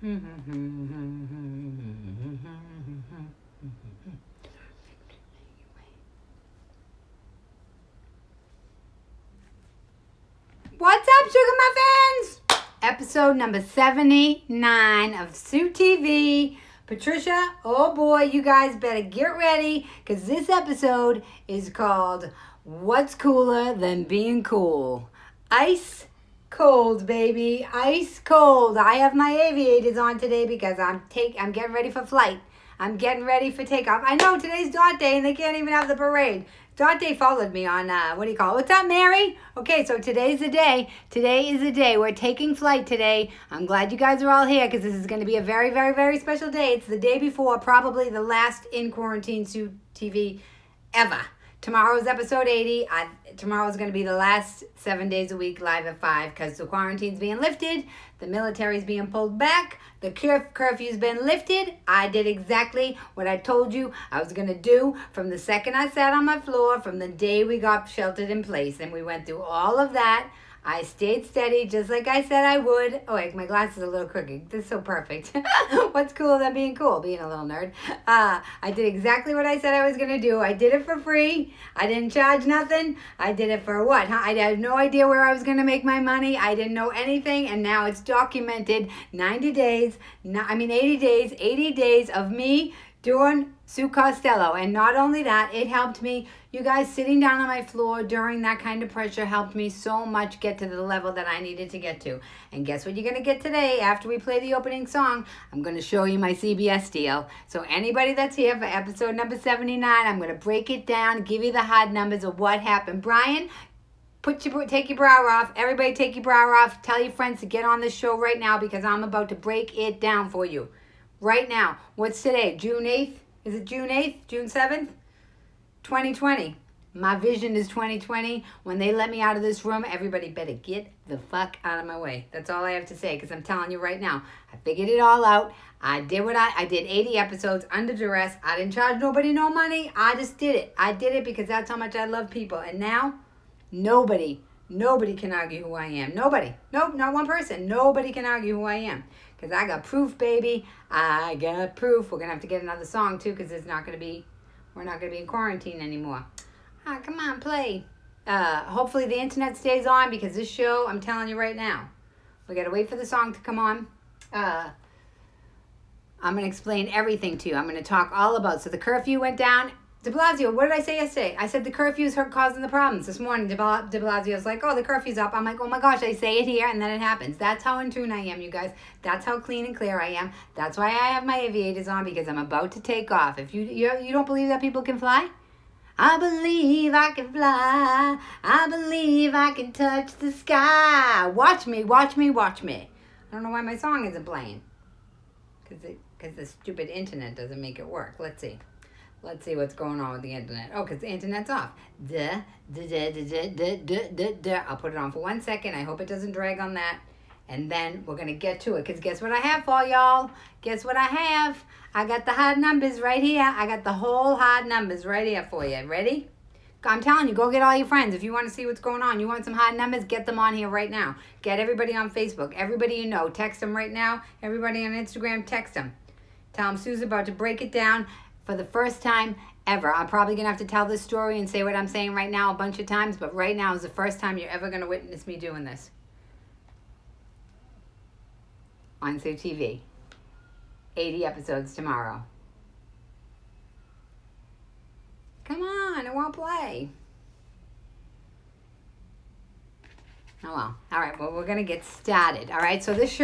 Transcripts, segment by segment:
What's up, Sugar Muffins? Episode number 79 of SueTV. Patricia, oh boy, you guys better get ready because this episode is called What's Cooler Than Being Cool? Ice cold, baby. Ice cold. I have my aviators on today because I'm getting ready for flight. I'm getting ready for takeoff. I know today's dot day and they can't even have the parade. Dot Day followed me on, what's up, Mary? Okay, so today's the day. Today is the day. We're taking flight today. I'm glad you guys are all here because this is going to be a very, very, very special day. It's the day before probably the last in quarantine SueTV ever. Tomorrow's episode 80. Tomorrow's going to be the last 7 days a week live at 5 because the quarantine's being lifted. The military's being pulled back. The curfew's been lifted. I did exactly what I told you I was going to do from the second I sat on my floor, from the day we got sheltered in place. And we went through all of that. I stayed steady just like I said I would. Oh, wait, my glasses are a little crooked. This is so perfect. What's cooler than being cool? Being a little nerd. I did exactly what I said I was going to do. I did it for free. I didn't charge nothing. I did it for what? I had no idea where I was going to make my money. I didn't know anything. And now it's documented 80 days of me doing Sue Costello. And not only that, it helped me. You guys sitting down on my floor during that kind of pressure helped me so much get to the level that I needed to get to. And guess what you're going to get today after we play the opening song? I'm going to show you my CBS deal. So anybody that's here for episode number 79, I'm going to break it down, give you the hard numbers of what happened. Brian, take your brow off. Everybody take your brow off. Tell your friends to get on this show right now because I'm about to break it down for you. Right now. What's today? June 8th? Is it June 8th? June 7th? 2020. My vision is 2020. When they let me out of this room, everybody better get the fuck out of my way. That's all I have to say because I'm telling you right now, I figured it all out. I did 80 episodes under duress. I didn't charge nobody no money. I just did it. I did it because that's how much I love people. And now, nobody can argue who I am. Nobody. Nope, not one person. Nobody can argue who I am. Because I got proof, baby. I got proof. We're going to have to get another song, too, because we're not going to be in quarantine anymore. Come on, play. Hopefully the internet stays on because this show, I'm telling you right now, we got to wait for the song to come on. I'm going to explain everything to you. I'm going to talk all about. So the curfew went down. De Blasio, what did I say yesterday? I said the curfew's causing the problems. This morning, De Blasio's like, oh, the curfew's up. I'm like, oh my gosh, I say it here and then it happens. That's how in tune I am, you guys. That's how clean and clear I am. That's why I have my aviators on because I'm about to take off. If you don't believe that people can fly? I believe I can fly. I believe I can touch the sky. Watch me, watch me, watch me. I don't know why my song isn't playing. Because the stupid internet doesn't make it work. Let's see what's going on with the internet. Oh, because the internet's off. I'll put it on for 1 second. I hope it doesn't drag on that. And then we're going to get to it. Because guess what I have for y'all? Guess what I have? I got the hard numbers right here. I got the whole hard numbers right here for you. Ready? I'm telling you, go get all your friends. If you want to see what's going on, you want some hard numbers, get them on here right now. Get everybody on Facebook. Everybody you know, text them right now. Everybody on Instagram, text them. Tell them Sue's about to break it down. For the first time ever. I'm probably going to have to tell this story and say what I'm saying right now a bunch of times, but right now is the first time you're ever going to witness me doing this. On SueTV. 80 episodes tomorrow. Come on, it won't play. Oh well. All right, well, we're going to get started. All right, so this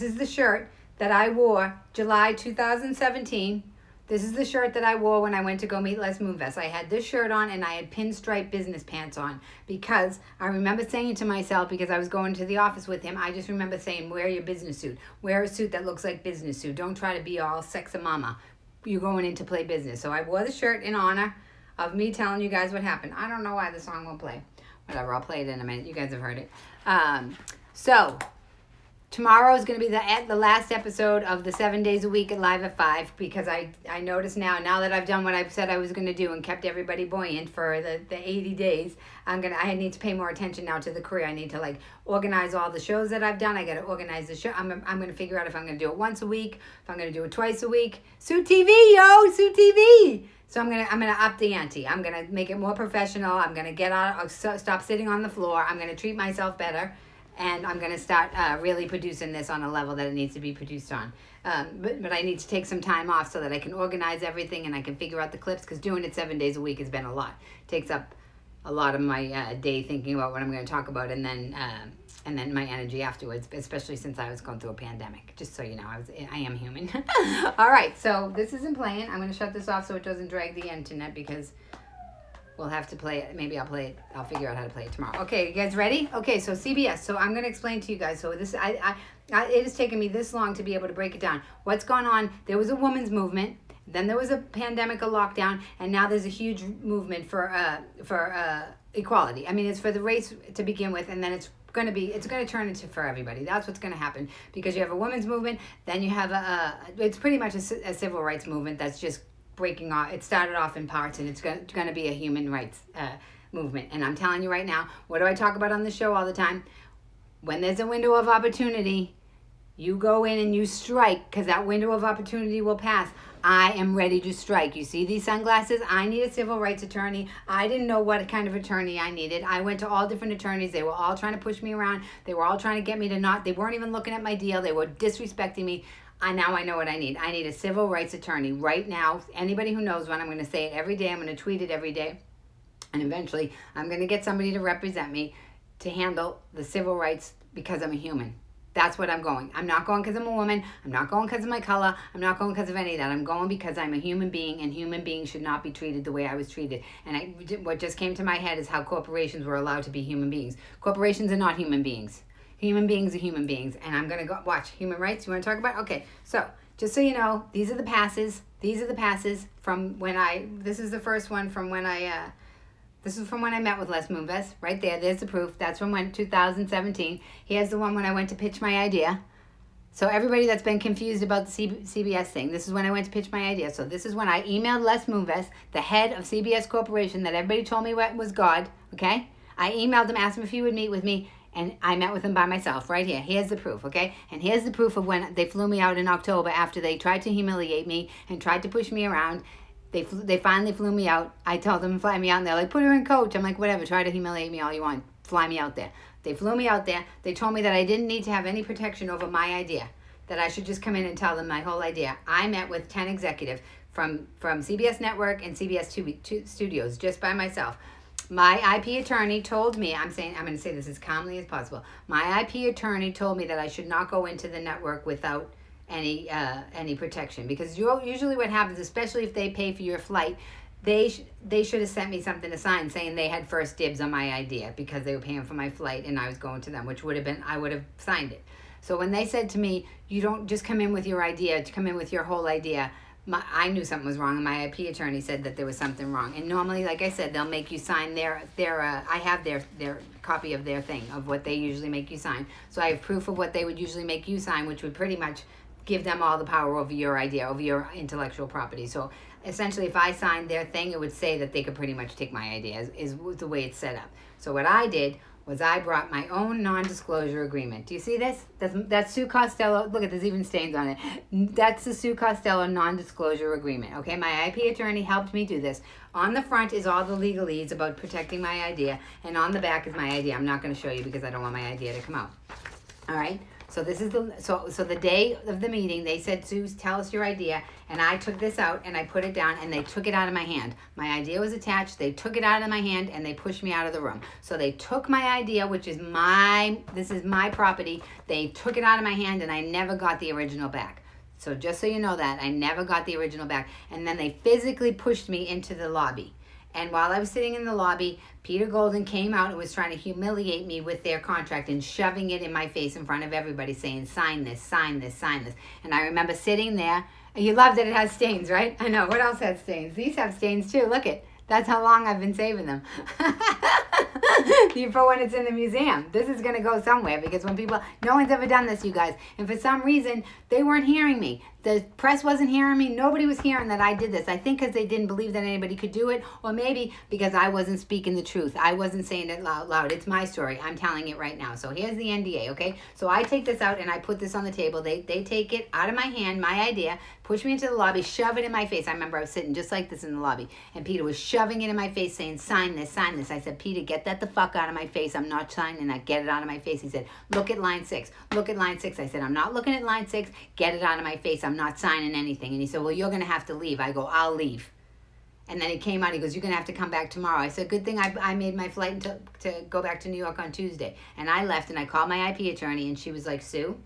is the shirt that I wore July 2017. This is the shirt that I wore when I went to go meet Les Moonves. I had this shirt on and I had pinstripe business pants on because I remember saying it to myself because I was going to the office with him. I just remember saying, wear your business suit. Wear a suit that looks like business suit. Don't try to be all sex and mama. You're going in to play business. So I wore the shirt in honor of me telling you guys what happened. I don't know why the song won't play. Whatever, I'll play it in a minute. You guys have heard it. So Tomorrow is going to be the last episode of the 7 days a week at Live at 5, because I noticed now that I've done what I've said I was going to do and kept everybody buoyant for the 80 days, I need to pay more attention now to the career. I need to like organize all the shows that I've done. I got to organize the show. I'm going to figure out if I'm going to do it once a week, if I'm going to do it twice a week. SueTV, yo, SueTV. So I'm gonna up the ante. I'm gonna make it more professional. I'm gonna get out, stop sitting on the floor. I'm gonna treat myself better. And I'm going to start really producing this on a level that it needs to be produced on. But I need to take some time off so that I can organize everything and I can figure out the clips, because doing it 7 days a week has been a lot. It takes up a lot of my day thinking about what I'm going to talk about, and then my energy afterwards, especially since I was going through a pandemic. Just so you know, I am human. All right, so this isn't playing. I'm going to shut this off so it doesn't drag the internet, because we'll have to play it. Maybe I'll play it. I'll figure out how to play it tomorrow. Okay, you guys ready? Okay, so CBS. So I'm going to explain to you guys. So this, it has taken me this long to be able to break it down. What's gone on? There was a women's movement. Then there was a pandemic, a lockdown, and now there's a huge movement for equality. I mean, it's for the race to begin with, and then it's going to turn into for everybody. That's what's going to happen, because you have a women's movement, then you have it's pretty much a civil rights movement that's just breaking off. It started off in parts, and it's going to be a human rights movement. And I'm telling you right now, what do I talk about on the show all the time? When there's a window of opportunity, you go in and you strike, because that window of opportunity will pass. I am ready to strike. You see these sunglasses? I need a civil rights attorney. I didn't know what kind of attorney I needed. I went to all different attorneys. They were all trying to push me around. They were all trying to get me to not. They weren't even looking at my deal. They were disrespecting me. Now I know what I need. I need a civil rights attorney right now. Anybody who knows one, I'm going to say it every day. I'm going to tweet it every day. And eventually, I'm going to get somebody to represent me to handle the civil rights, because I'm a human. That's what I'm going. I'm not going because I'm a woman. I'm not going because of my color. I'm not going because of any of that. I'm going because I'm a human being, and human beings should not be treated the way I was treated. And what just came to my head is how corporations were allowed to be human beings. Corporations are not human beings. Human beings are human beings. And I'm going to go watch human rights. You want to talk about it? Okay. So just so you know, these are the passes. These are the passes from when this is the first one from when this is from when I met with Les Moonves. Right there. There's the proof. That's from 2017. Here's the one when I went to pitch my idea. So everybody that's been confused about the CBS thing, this is when I went to pitch my idea. So this is when I emailed Les Moonves, the head of CBS Corporation that everybody told me was God, okay? I emailed him, asked him if he would meet with me, and I met with him by myself right here. Here's the proof, okay? And here's the proof of when they flew me out in October after they tried to humiliate me and tried to push me around. They finally flew me out. I told them to fly me out, and they're like, put her in coach. I'm like, whatever, try to humiliate me all you want. Fly me out there. They flew me out there. They told me that I didn't need to have any protection over my idea, that I should just come in and tell them my whole idea. I met with 10 executives from CBS Network and CBS Studios just by myself. My IP attorney told me, I'm going to say this as calmly as possible. My IP attorney told me that I should not go into the network without any protection, because usually what happens, especially if they pay for your flight, they should have sent me something to sign saying they had first dibs on my idea because they were paying for my flight and I was going to them, which would have been, I would have signed it. So when they said to me, you don't just come in with your idea, to come in with your whole idea, I knew something was wrong, and my IP attorney said that there was something wrong. And normally, like I said, they'll make you sign I have their copy of their thing, of what they usually make you sign. So I have proof of what they would usually make you sign, which would pretty much give them all the power over your idea, over your intellectual property. So essentially, if I signed their thing, it would say that they could pretty much take my idea, is the way it's set up. So what I did was I brought my own non-disclosure agreement. Do you see this? That's Sue Costello. Look at, there's even stains on it. That's the Sue Costello non-disclosure agreement. Okay, my IP attorney helped me do this. On the front is all the legalese about protecting my idea, and on the back is my idea. I'm not going to show you because I don't want my idea to come out. All right. So this is so the day of the meeting, they said, Sue, tell us your idea. And I took this out and I put it down, and they took it out of my hand. My idea was attached. They took it out of my hand and they pushed me out of the room. So they took my idea, which is this is my property. They took it out of my hand, and I never got the original back. So just so you know that, I never got the original back. And then they physically pushed me into the lobby. And while I was sitting in the lobby, Peter Golden came out and was trying to humiliate me with their contract and shoving it in my face in front of everybody, saying, sign this, sign this, sign this. And I remember sitting there. You love that it has stains, right? I know. What else has stains? These have stains too. Look it. That's how long I've been saving them. for when it's in the museum. This is going to go somewhere because when people, no one's ever done this, you guys. And for some reason, they weren't hearing me. The press wasn't hearing me. Nobody was hearing that I did this. I think because they didn't believe that anybody could do it, or maybe because I wasn't speaking the truth. I wasn't saying it loud. It's my story. I'm telling it right now. So here's the NDA, okay? So I take this out and I put this on the table. They take it out of my hand, my idea, push me into the lobby, shove it in my face. I remember I was sitting just like this in the lobby, and Peter was shoving it in my face saying, sign this, sign this. I said, Peter, get that the fuck out of my face. I'm not signing that. Get it out of my face. He said, look at line 6. Look at line 6. I said, I'm not looking at line 6. Get it out of my face. I'm not signing anything. And he said, well, you're going to have to leave. I go, I'll leave. And then he came out. He goes, you're going to have to come back tomorrow. I said, good thing I made my flight to go back to New York on Tuesday. And I left, and I called my IP attorney, and she was like, Sue,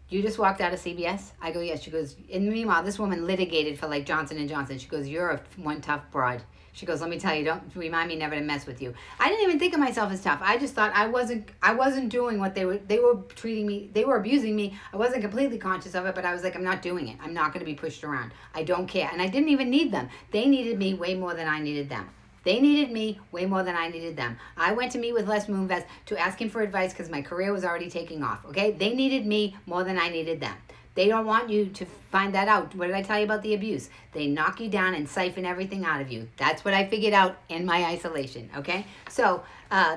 you just walked out of CBS? I go, yes. She goes, and meanwhile, this woman litigated for like Johnson & Johnson. She goes, you're one tough broad. She goes, let me tell you, don't remind me never to mess with you. I didn't even think of myself as tough. I just thought I wasn't doing what they were treating me, they were abusing me. I wasn't completely conscious of it, but I was like, I'm not doing it. I'm not going to be pushed around. I don't care. And I didn't even need them. They needed me way more than I needed them. They needed me way more than I needed them. I went to meet with Les Moonves to ask him for advice because my career was already taking off, okay? They needed me more than I needed them. They don't want you to find that out. What did I tell you about the abuse? They knock you down and siphon everything out of you. That's what I figured out in my isolation, okay? So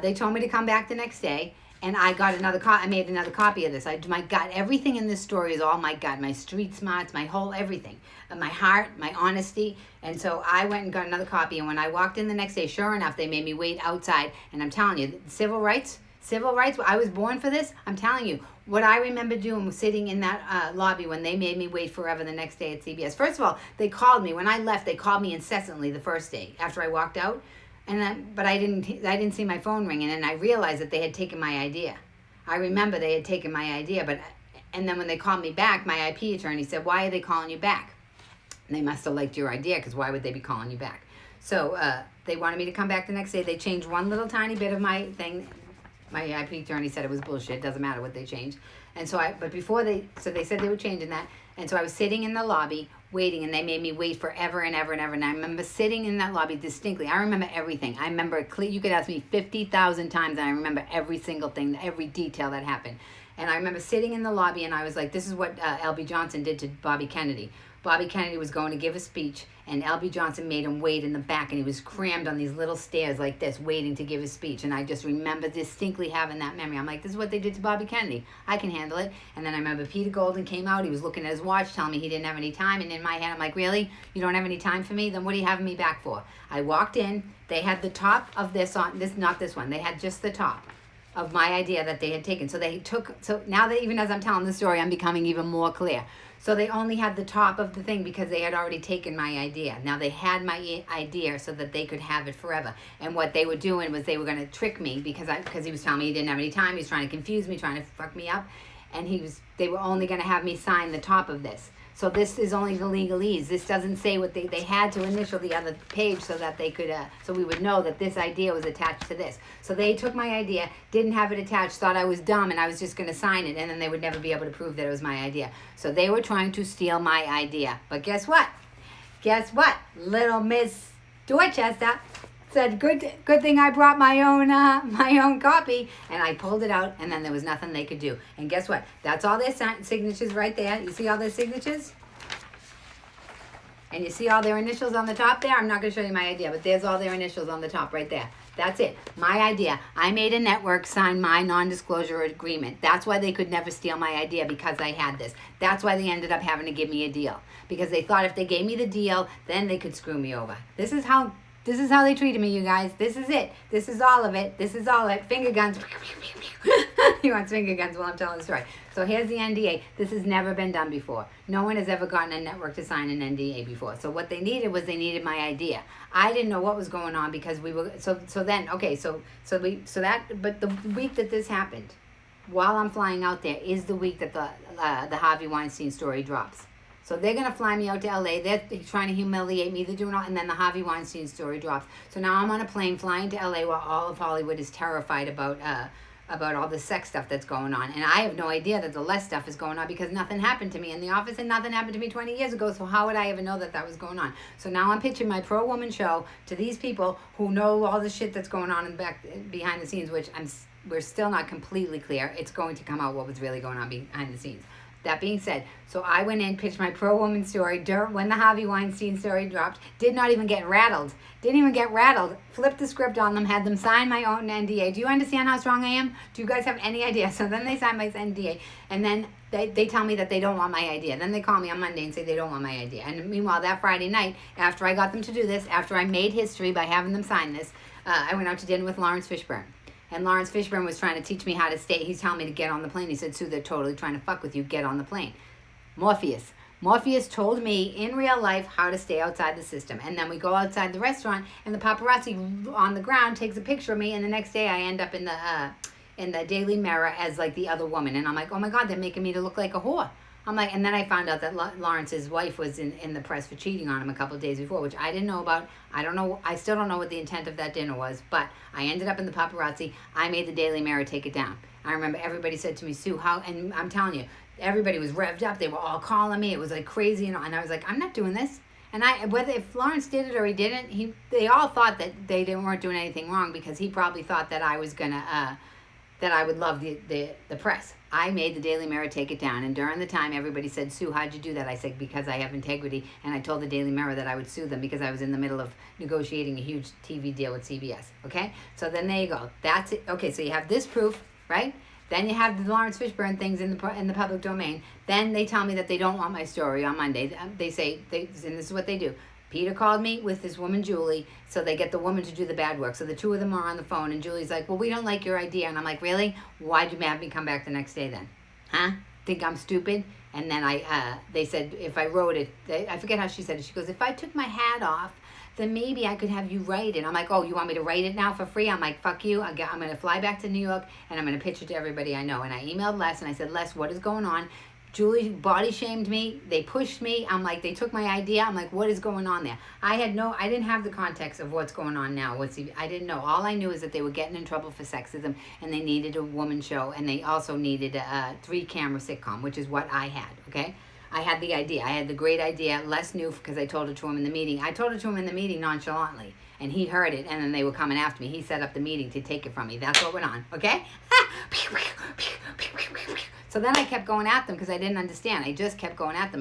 they told me to come back the next day, and I got another I made another copy of this. My gut, everything in this story is all my gut, my street smarts, my whole everything, my heart, my honesty. And so I went and got another copy, and when I walked in the next day, sure enough, they made me wait outside. And I'm telling you, civil rights, I was born for this. I'm telling you, what I remember doing was sitting in that lobby when they made me wait forever the next day at CBS. First of all, they called me. When I left, they called me incessantly the first day after I walked out. But I didn't see my phone ringing, and I realized that they had taken my idea. I remember they had taken my idea, and then when they called me back, my IP attorney said, why are they calling you back? And they must have liked your idea, because why would they be calling you back? So they wanted me to come back the next day. They changed one little tiny bit of my thing. My IP attorney said it was bullshit. Doesn't matter what they changed. And so but before they said they were changing that. And so I was sitting in the lobby waiting, and they made me wait forever and ever and ever. And I remember sitting in that lobby distinctly. I remember everything. I remember it clear. You could ask me 50,000 times, and I remember every single thing, every detail that happened. And I remember sitting in the lobby, and I was like, this is what L.B. Johnson did to Bobby Kennedy. Bobby Kennedy was going to give a speech, and L.B. Johnson made him wait in the back, and he was crammed on these little stairs like this, waiting to give his speech. And I just remember distinctly having that memory. I'm like, this is what they did to Bobby Kennedy. I can handle it. And then I remember Peter Golden came out. He was looking at his watch, telling me he didn't have any time. And in my head, I'm like, really? You don't have any time for me? Then what are you having me back for? I walked in. They had the top of this on, not this one. They had just the top of my idea that they had taken. So now that even as I'm telling the story, I'm becoming even more clear. So they only had the top of the thing because they had already taken my idea. Now they had my idea so that they could have it forever. And what they were doing was they were going to trick me because he was telling me he didn't have any time. He was trying to confuse me, trying to fuck me up. And they were only going to have me sign the top of this. So this is only the legalese. This doesn't say what they had to initial the other page so that they could, so we would know that this idea was attached to this. So they took my idea, didn't have it attached, thought I was dumb, and I was just going to sign it, and then they would never be able to prove that it was my idea. So they were trying to steal my idea. But guess what? Guess what? Little Miss Dorchester said, good thing I brought my own copy, and I pulled it out, and then there was nothing they could do. And guess what? That's all their signatures right there. You see all their signatures? And you see all their initials on the top there? I'm not going to show you my idea, but there's all their initials on the top right there. That's it. My idea. I made a network sign my non-disclosure agreement. That's why they could never steal my idea, because I had this. That's why they ended up having to give me a deal, because they thought if they gave me the deal, then they could screw me over. This is how they treated me, you guys. This is it. This is all of it. This is all it. Finger guns. He wants finger guns while I'm telling the story. So here's the NDA. This has never been done before. No one has ever gotten a network to sign an NDA before. So what they needed was my idea. I didn't know what was going on because we were but the week that this happened, while I'm flying out there, is the week that the Harvey Weinstein story drops. So they're going to fly me out to LA. They're trying to humiliate me. They're doing all, and then the Harvey Weinstein story drops. So now I'm on a plane flying to LA while all of Hollywood is terrified about about all the sex stuff that's going on. And I have no idea that the less stuff is going on because nothing happened to me in the office and nothing happened to me 20 years ago. So how would I ever know that that was going on? So now I'm pitching my pro woman show to these people who know all the shit that's going on in the back, behind the scenes, which we're still not completely clear. It's going to come out what was really going on behind the scenes. That being said, so I went in, pitched my pro-woman story when the Harvey Weinstein story dropped, did not even get rattled. Didn't even get rattled. Flipped the script on them, had them sign my own NDA. Do you understand how strong I am? Do you guys have any idea? So then they signed my NDA, and then they tell me that they don't want my idea. Then they call me on Monday and say they don't want my idea. And meanwhile, that Friday night, after I got them to do this, after I made history by having them sign this, I went out to dinner with Lawrence Fishburne. And Lawrence Fishburne was trying to teach me how to stay. He's telling me to get on the plane. He said, Sue, they're totally trying to fuck with you. Get on the plane. Morpheus told me in real life how to stay outside the system. And then we go outside the restaurant, and the paparazzi on the ground takes a picture of me, and the next day I end up in the Daily Mirror as like the other woman. And I'm like, oh my God, they're making me to look like a whore. I'm like, and then I found out that Lawrence's wife was in the press for cheating on him a couple of days before, which I didn't know about. I still don't know what the intent of that dinner was, but I ended up in the paparazzi. I made the Daily Mirror take it down. I remember everybody said to me, Sue, how, and I'm telling you, everybody was revved up. They were all calling me. It was like crazy, and I was like, I'm not doing this. And whether if Lawrence did it or he didn't, they all thought that they weren't doing anything wrong because he probably thought that I was gonna, that I would love the press. I made the Daily Mirror take it down, and during the time, everybody said, Sue, how'd you do that? I said, because I have integrity, and I told the Daily Mirror that I would sue them because I was in the middle of negotiating a huge TV deal with CBS, okay? So then there you go. That's it. Okay, so you have this proof, right? Then you have the Lawrence Fishburne things in the public domain. Then they tell me that they don't want my story on Monday. They say, and this is what they do. Peter called me with this woman, Julie, so they get the woman to do the bad work. So the two of them are on the phone, and Julie's like, well, we don't like your idea. And I'm like, really? Why'd you have me come back the next day then? Huh? Think I'm stupid? And then they said, if I wrote it, I forget how she said it. She goes, if I took my hat off, then maybe I could have you write it. I'm like, oh, you want me to write it now for free? I'm like, fuck you. I'm going to fly back to New York, and I'm going to pitch it to everybody I know. And I emailed Les, and I said, Les, what is going on? Julie body shamed me. They pushed me. I'm like, they took my idea. I'm like, what is going on there? I didn't have the context of what's going on now. I didn't know. All I knew is that they were getting in trouble for sexism, and they needed a woman show, and they also needed a 3-camera sitcom, which is what I had, okay? I had the idea. I had the great idea. Les knew because I told it to him in the meeting. I told it to him in the meeting nonchalantly, and he heard it, and then they were coming after me. He set up the meeting to take it from me. That's what went on, okay? So then I kept going at them because I didn't understand. I just kept going at them.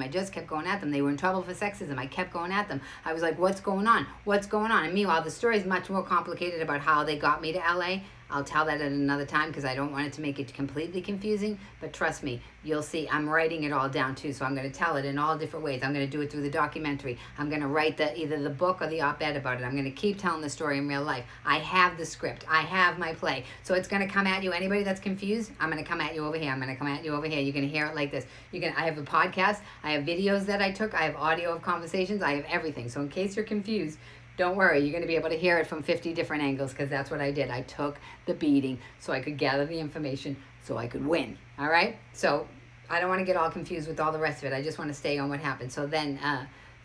They were in trouble for sexism. I kept going at them. I was like, what's going on? What's going on? And meanwhile, the story is much more complicated about how they got me to LA. I'll tell that at another time because I don't want it to make it completely confusing. But trust me, you'll see. I'm writing it all down too, so I'm going to tell it in all different ways. I'm going to do it through the documentary. I'm going to write either the book or the op-ed about it. I'm going to keep telling the story in real life. I have the script. I have my play. So it's going to come at you. Anybody that's confused, I'm going to come at you over here. I'm going to come at you over here. You're going to hear it like this. I have a podcast. I have videos that I took. I have audio of conversations. I have everything. So in case you're confused, don't worry, you're going to be able to hear it from 50 different angles because that's what I did. I took the beating so I could gather the information so I could win. All right? So I don't want to get all confused with all the rest of it. I just want to stay on what happened. So then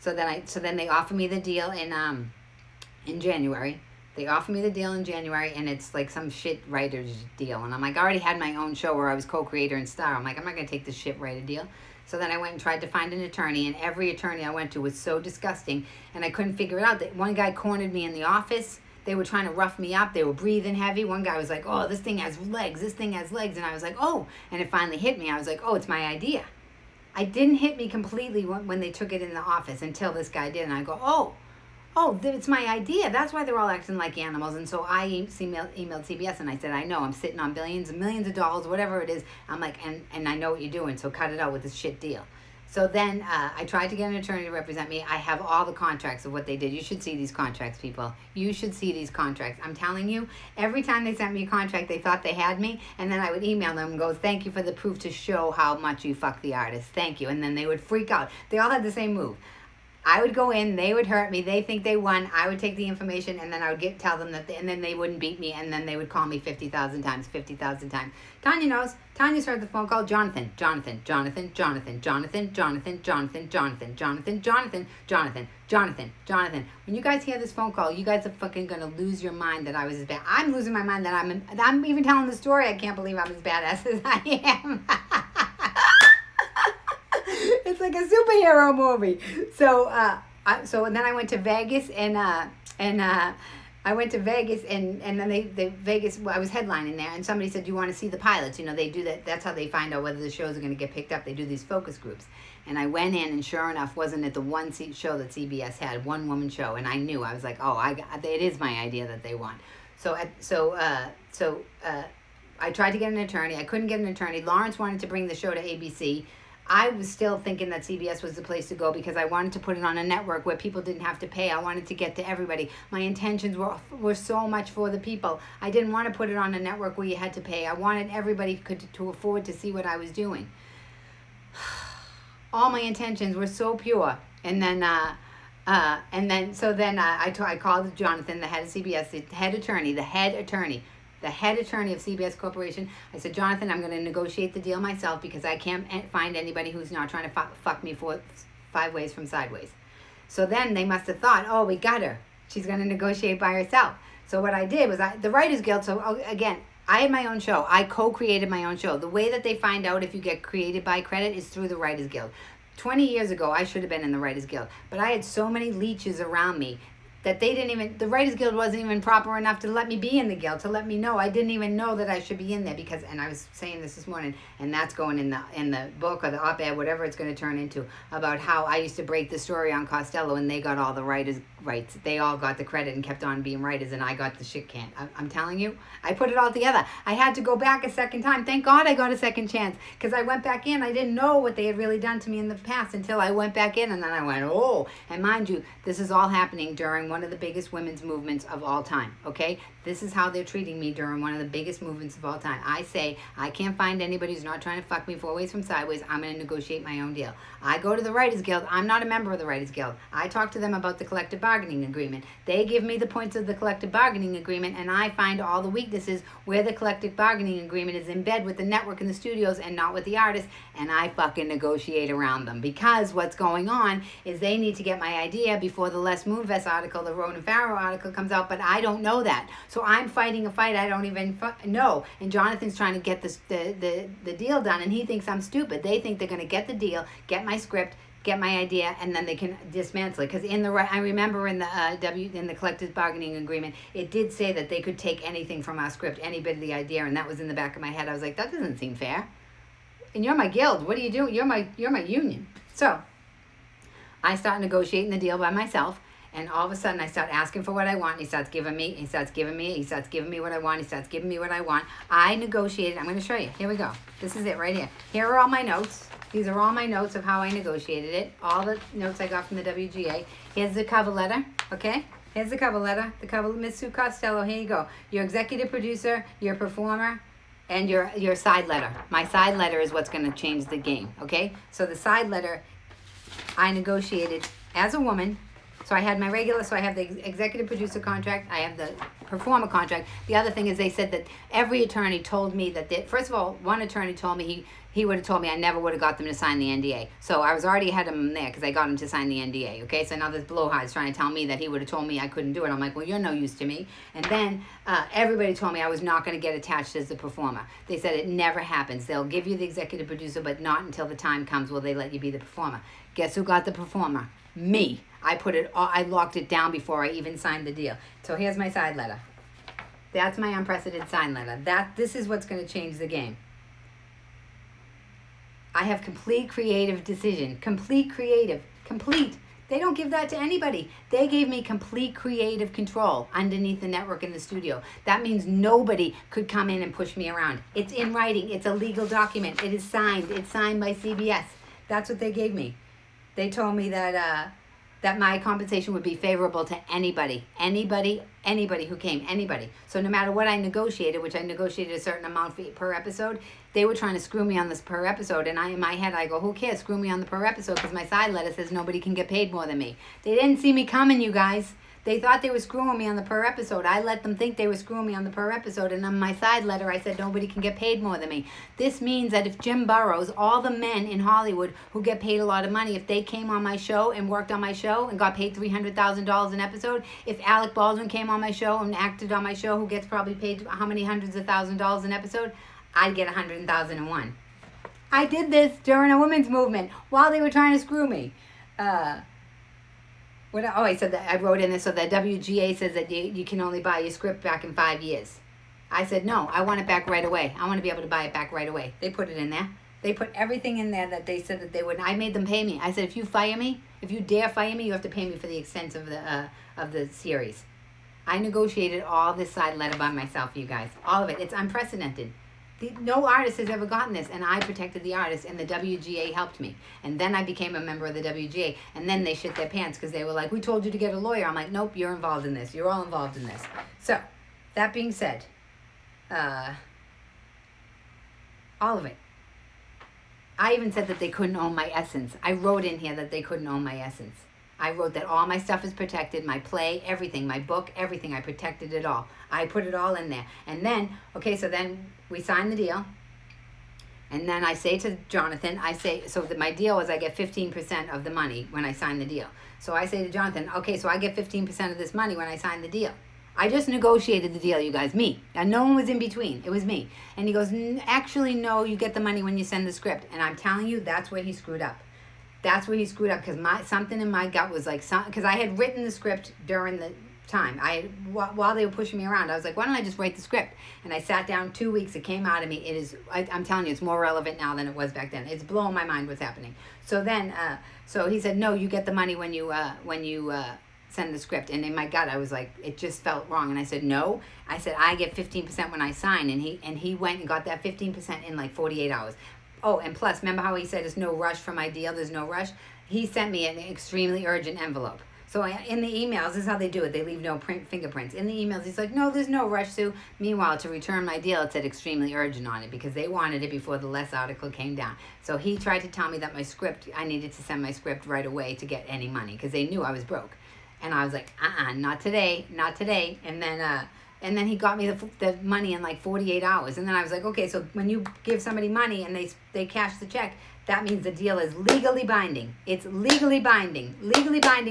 they offer me the deal in January. They offer me the deal in January, and it's like some shit writer's deal. And I'm like, I already had my own show where I was co-creator and star. I'm like, I'm not going to take this shit writer deal. So then I went and tried to find an attorney, and every attorney I went to was so disgusting, and I couldn't figure it out. One guy cornered me in the office. They were trying to rough me up. They were breathing heavy. One guy was like, oh, this thing has legs. This thing has legs. And I was like, oh. And it finally hit me. I was like, oh, it's my idea. It didn't hit me completely when they took it in the office until this guy did. And I go, oh, it's my idea. That's why they're all acting like animals. And so I emailed CBS, and I said, I know, I'm sitting on billions and millions of dollars, whatever it is. I'm like, and I know what you're doing, so cut it out with this shit deal. So then I tried to get an attorney to represent me. I have all the contracts of what they did. You should see these contracts, people. You should see these contracts. I'm telling you, every time they sent me a contract, they thought they had me, and then I would email them and go, thank you for the proof to show how much you fuck the artist. Thank you. And then they would freak out. They all had the same move. I would go in, they would hurt me, they think they won, I would take the information, and then I would tell them that, and then they wouldn't beat me, and then they would call me 50,000 times, 50,000 times. Tanya knows. Tanya's heard the phone call. Jonathan, Jonathan, Jonathan, Jonathan, Jonathan, Jonathan, Jonathan, Jonathan, Jonathan, Jonathan, Jonathan, Jonathan, Jonathan. When you guys hear this phone call, you guys are fucking gonna lose your mind that I was as bad. I'm losing my mind that I'm even telling the story. I can't believe I'm as badass as I am. It's like a superhero movie. So, and then I went to Vegas and I went to Vegas and then Vegas, well, I was headlining there, and somebody said, "Do you want to see the pilots?" You know, they do that. That's how they find out whether the shows are going to get picked up. They do these focus groups. And I went in, and sure enough, wasn't it the one show that CBS had, one woman show? And I knew. I was like, "Oh, it is my idea that they want." So I tried to get an attorney. I couldn't get an attorney. Lawrence wanted to bring the show to ABC. I was still thinking that CBS was the place to go because I wanted to put it on a network where people didn't have to pay. I wanted to get to everybody. My intentions were so much for the people. I didn't want to put it on a network where you had to pay. I wanted everybody to afford to see what I was doing. All my intentions were so pure. And then I called Jonathan, the head of CBS, the head attorney of CBS Corporation. I said, "Jonathan, I'm going to negotiate the deal myself because I can't find anybody who's not trying to fuck me for 5 ways from sideways." So then they must have thought, "Oh, we got her. She's going to negotiate by herself." So what I did was the Writers Guild. So again, I had my own show. I co-created my own show. The way that they find out if you get created by credit is through the Writers Guild. 20 years ago, I should have been in the Writers Guild, but I had so many leeches around me that the Writers Guild wasn't even proper enough to let me be in the guild, to let me know. I didn't even know that I should be in there because, and I was saying this morning, and that's going in the book or the op-ed, whatever it's going to turn into, about how I used to break the story on Costello and they got all the writers' rights. They all got the credit and kept on being writers, and I got the shit can. I'm telling you, I put it all together. I had to go back a second time. Thank God I got a second chance because I went back in. I didn't know what they had really done to me in the past until I went back in, and then I went, oh. And mind you, this is all happening during one of the biggest women's movements of all time, okay? This is how they're treating me during one of the biggest movements of all time. I say, I can't find anybody who's not trying to fuck me 4 ways from sideways. I'm going to negotiate my own deal. I go to the Writers Guild. I'm not a member of the Writers Guild. I talk to them about the collective bargaining agreement. They give me the points of the collective bargaining agreement, and I find all the weaknesses where the collective bargaining agreement is in bed with the network and the studios and not with the artists, and I fucking negotiate around them. Because what's going on is they need to get my idea before the Les Moonves article, the Ronan Farrow article comes out, but I don't know that. So I'm fighting a fight I don't even know. And Jonathan's trying to get the deal done, and he thinks I'm stupid. They think they're going to get the deal, get my script, get my idea, and then they can dismantle it. Because I remember in the collective bargaining agreement, it did say that they could take anything from our script, any bit of the idea, and that was in the back of my head. I was like, that doesn't seem fair. And you're my guild. What are you doing? You're my union. So I start negotiating the deal by myself. And all of a sudden, I start asking for what I want. He starts giving me what I want. I negotiated. I'm going to show you. Here we go. This is it right here. Here are all my notes. These are all my notes of how I negotiated it. All the notes I got from the WGA. Here's the cover letter, okay? Here's the cover letter. The cover, Miss Sue Costello, here you go. Your executive producer, your performer, and your side letter. My side letter is what's going to change the game, okay? So the side letter, I negotiated as a woman. So I had my regular, so I have the executive producer contract, I have the performer contract. The other thing is they said that every attorney told me that, first of all, one attorney told me he would have told me I never would have got them to sign the NDA. So I was already ahead of him there because I got him to sign the NDA, okay? So now this blowhard's trying to tell me that he would have told me I couldn't do it. I'm like, well, you're no use to me. And then everybody told me I was not going to get attached as the performer. They said it never happens. They'll give you the executive producer, but not until the time comes will they let you be the performer. Guess who got the performer? Me. I locked it down before I even signed the deal. So here's my side letter. That's my unprecedented sign letter. This is what's going to change the game. I have complete creative decision. Complete creative. Complete. They don't give that to anybody. They gave me complete creative control underneath the network in the studio. That means nobody could come in and push me around. It's in writing. It's a legal document. It is signed. It's signed by CBS. That's what they gave me. They told me that that my compensation would be favorable to anybody who came, anybody. So no matter what I negotiated, which I negotiated a certain amount per episode, they were trying to screw me on this per episode. And in my head, I go, who cares? Screw me on the per episode, because my side letter says nobody can get paid more than me. They didn't see me coming, you guys. They thought they were screwing me on the per episode. I let them think they were screwing me on the per episode. And on my side letter, I said nobody can get paid more than me. This means that if Jim Burrows, all the men in Hollywood who get paid a lot of money, if they came on my show and worked on my show and got paid $300,000 an episode, if Alec Baldwin came on my show and acted on my show, who gets probably paid how many hundreds of $1,000s an episode, I'd get 100,001. I did this during a women's movement while they were trying to screw me. I said that I wrote in this, so the WGA says that you can only buy your script back in 5 years. I said, no, I want it back right away. I want to be able to buy it back right away. They put it in there. They put everything in there that they said that they wouldn't. I made them pay me. I said, if you fire me, if you dare fire me, you have to pay me for the extent of the series. I negotiated all this side letter by myself, you guys. All of it. It's unprecedented. No artist has ever gotten this, and I protected the artist, and the WGA helped me. And then I became a member of the WGA, and then they shit their pants because they were like, we told you to get a lawyer. I'm like, nope, you're involved in this. You're all involved in this. So, that being said, all of it. I even said that they couldn't own my essence. I wrote in here that they couldn't own my essence. I wrote that all my stuff is protected, my play, everything, my book, everything. I protected it all. I put it all in there. And then, so then we signed the deal. And then I say to Jonathan, my deal was I get 15% of the money when I sign the deal. So I say to Jonathan, okay, so I get 15% of this money when I sign the deal. I just negotiated the deal, you guys, me. And no one was in between. It was me. And he goes, actually, no, you get the money when you send the script. And I'm telling you, that's where he screwed up. That's where he screwed up, because something in my gut was like, because I had written the script during the time. While they were pushing me around, I was like, why don't I just write the script? And I sat down 2 weeks. It came out of me. I'm telling you, it's more relevant now than it was back then. It's blowing my mind what's happening. So then, so he said, no, you get the money when you send the script. And in my gut, I was like, it just felt wrong. And I said, no. I said, I get 15% when I sign. And he went and got that 15% in like 48 hours. Oh, and plus, remember how he said there's no rush for my deal? There's no rush? He sent me an extremely urgent envelope. So in the emails, this is how they do it. They leave no fingerprints. In the emails, he's like, no, there's no rush, Sue. Meanwhile, to return my deal, it said extremely urgent on it because they wanted it before the less article came down. So he tried to tell me that my script, I needed to send my script right away to get any money because they knew I was broke. And I was like, not today, not today. And then he got me the money in like 48 hours. And then I was like, okay, so when you give somebody money and they cash the check, that means the deal is legally binding. It's legally binding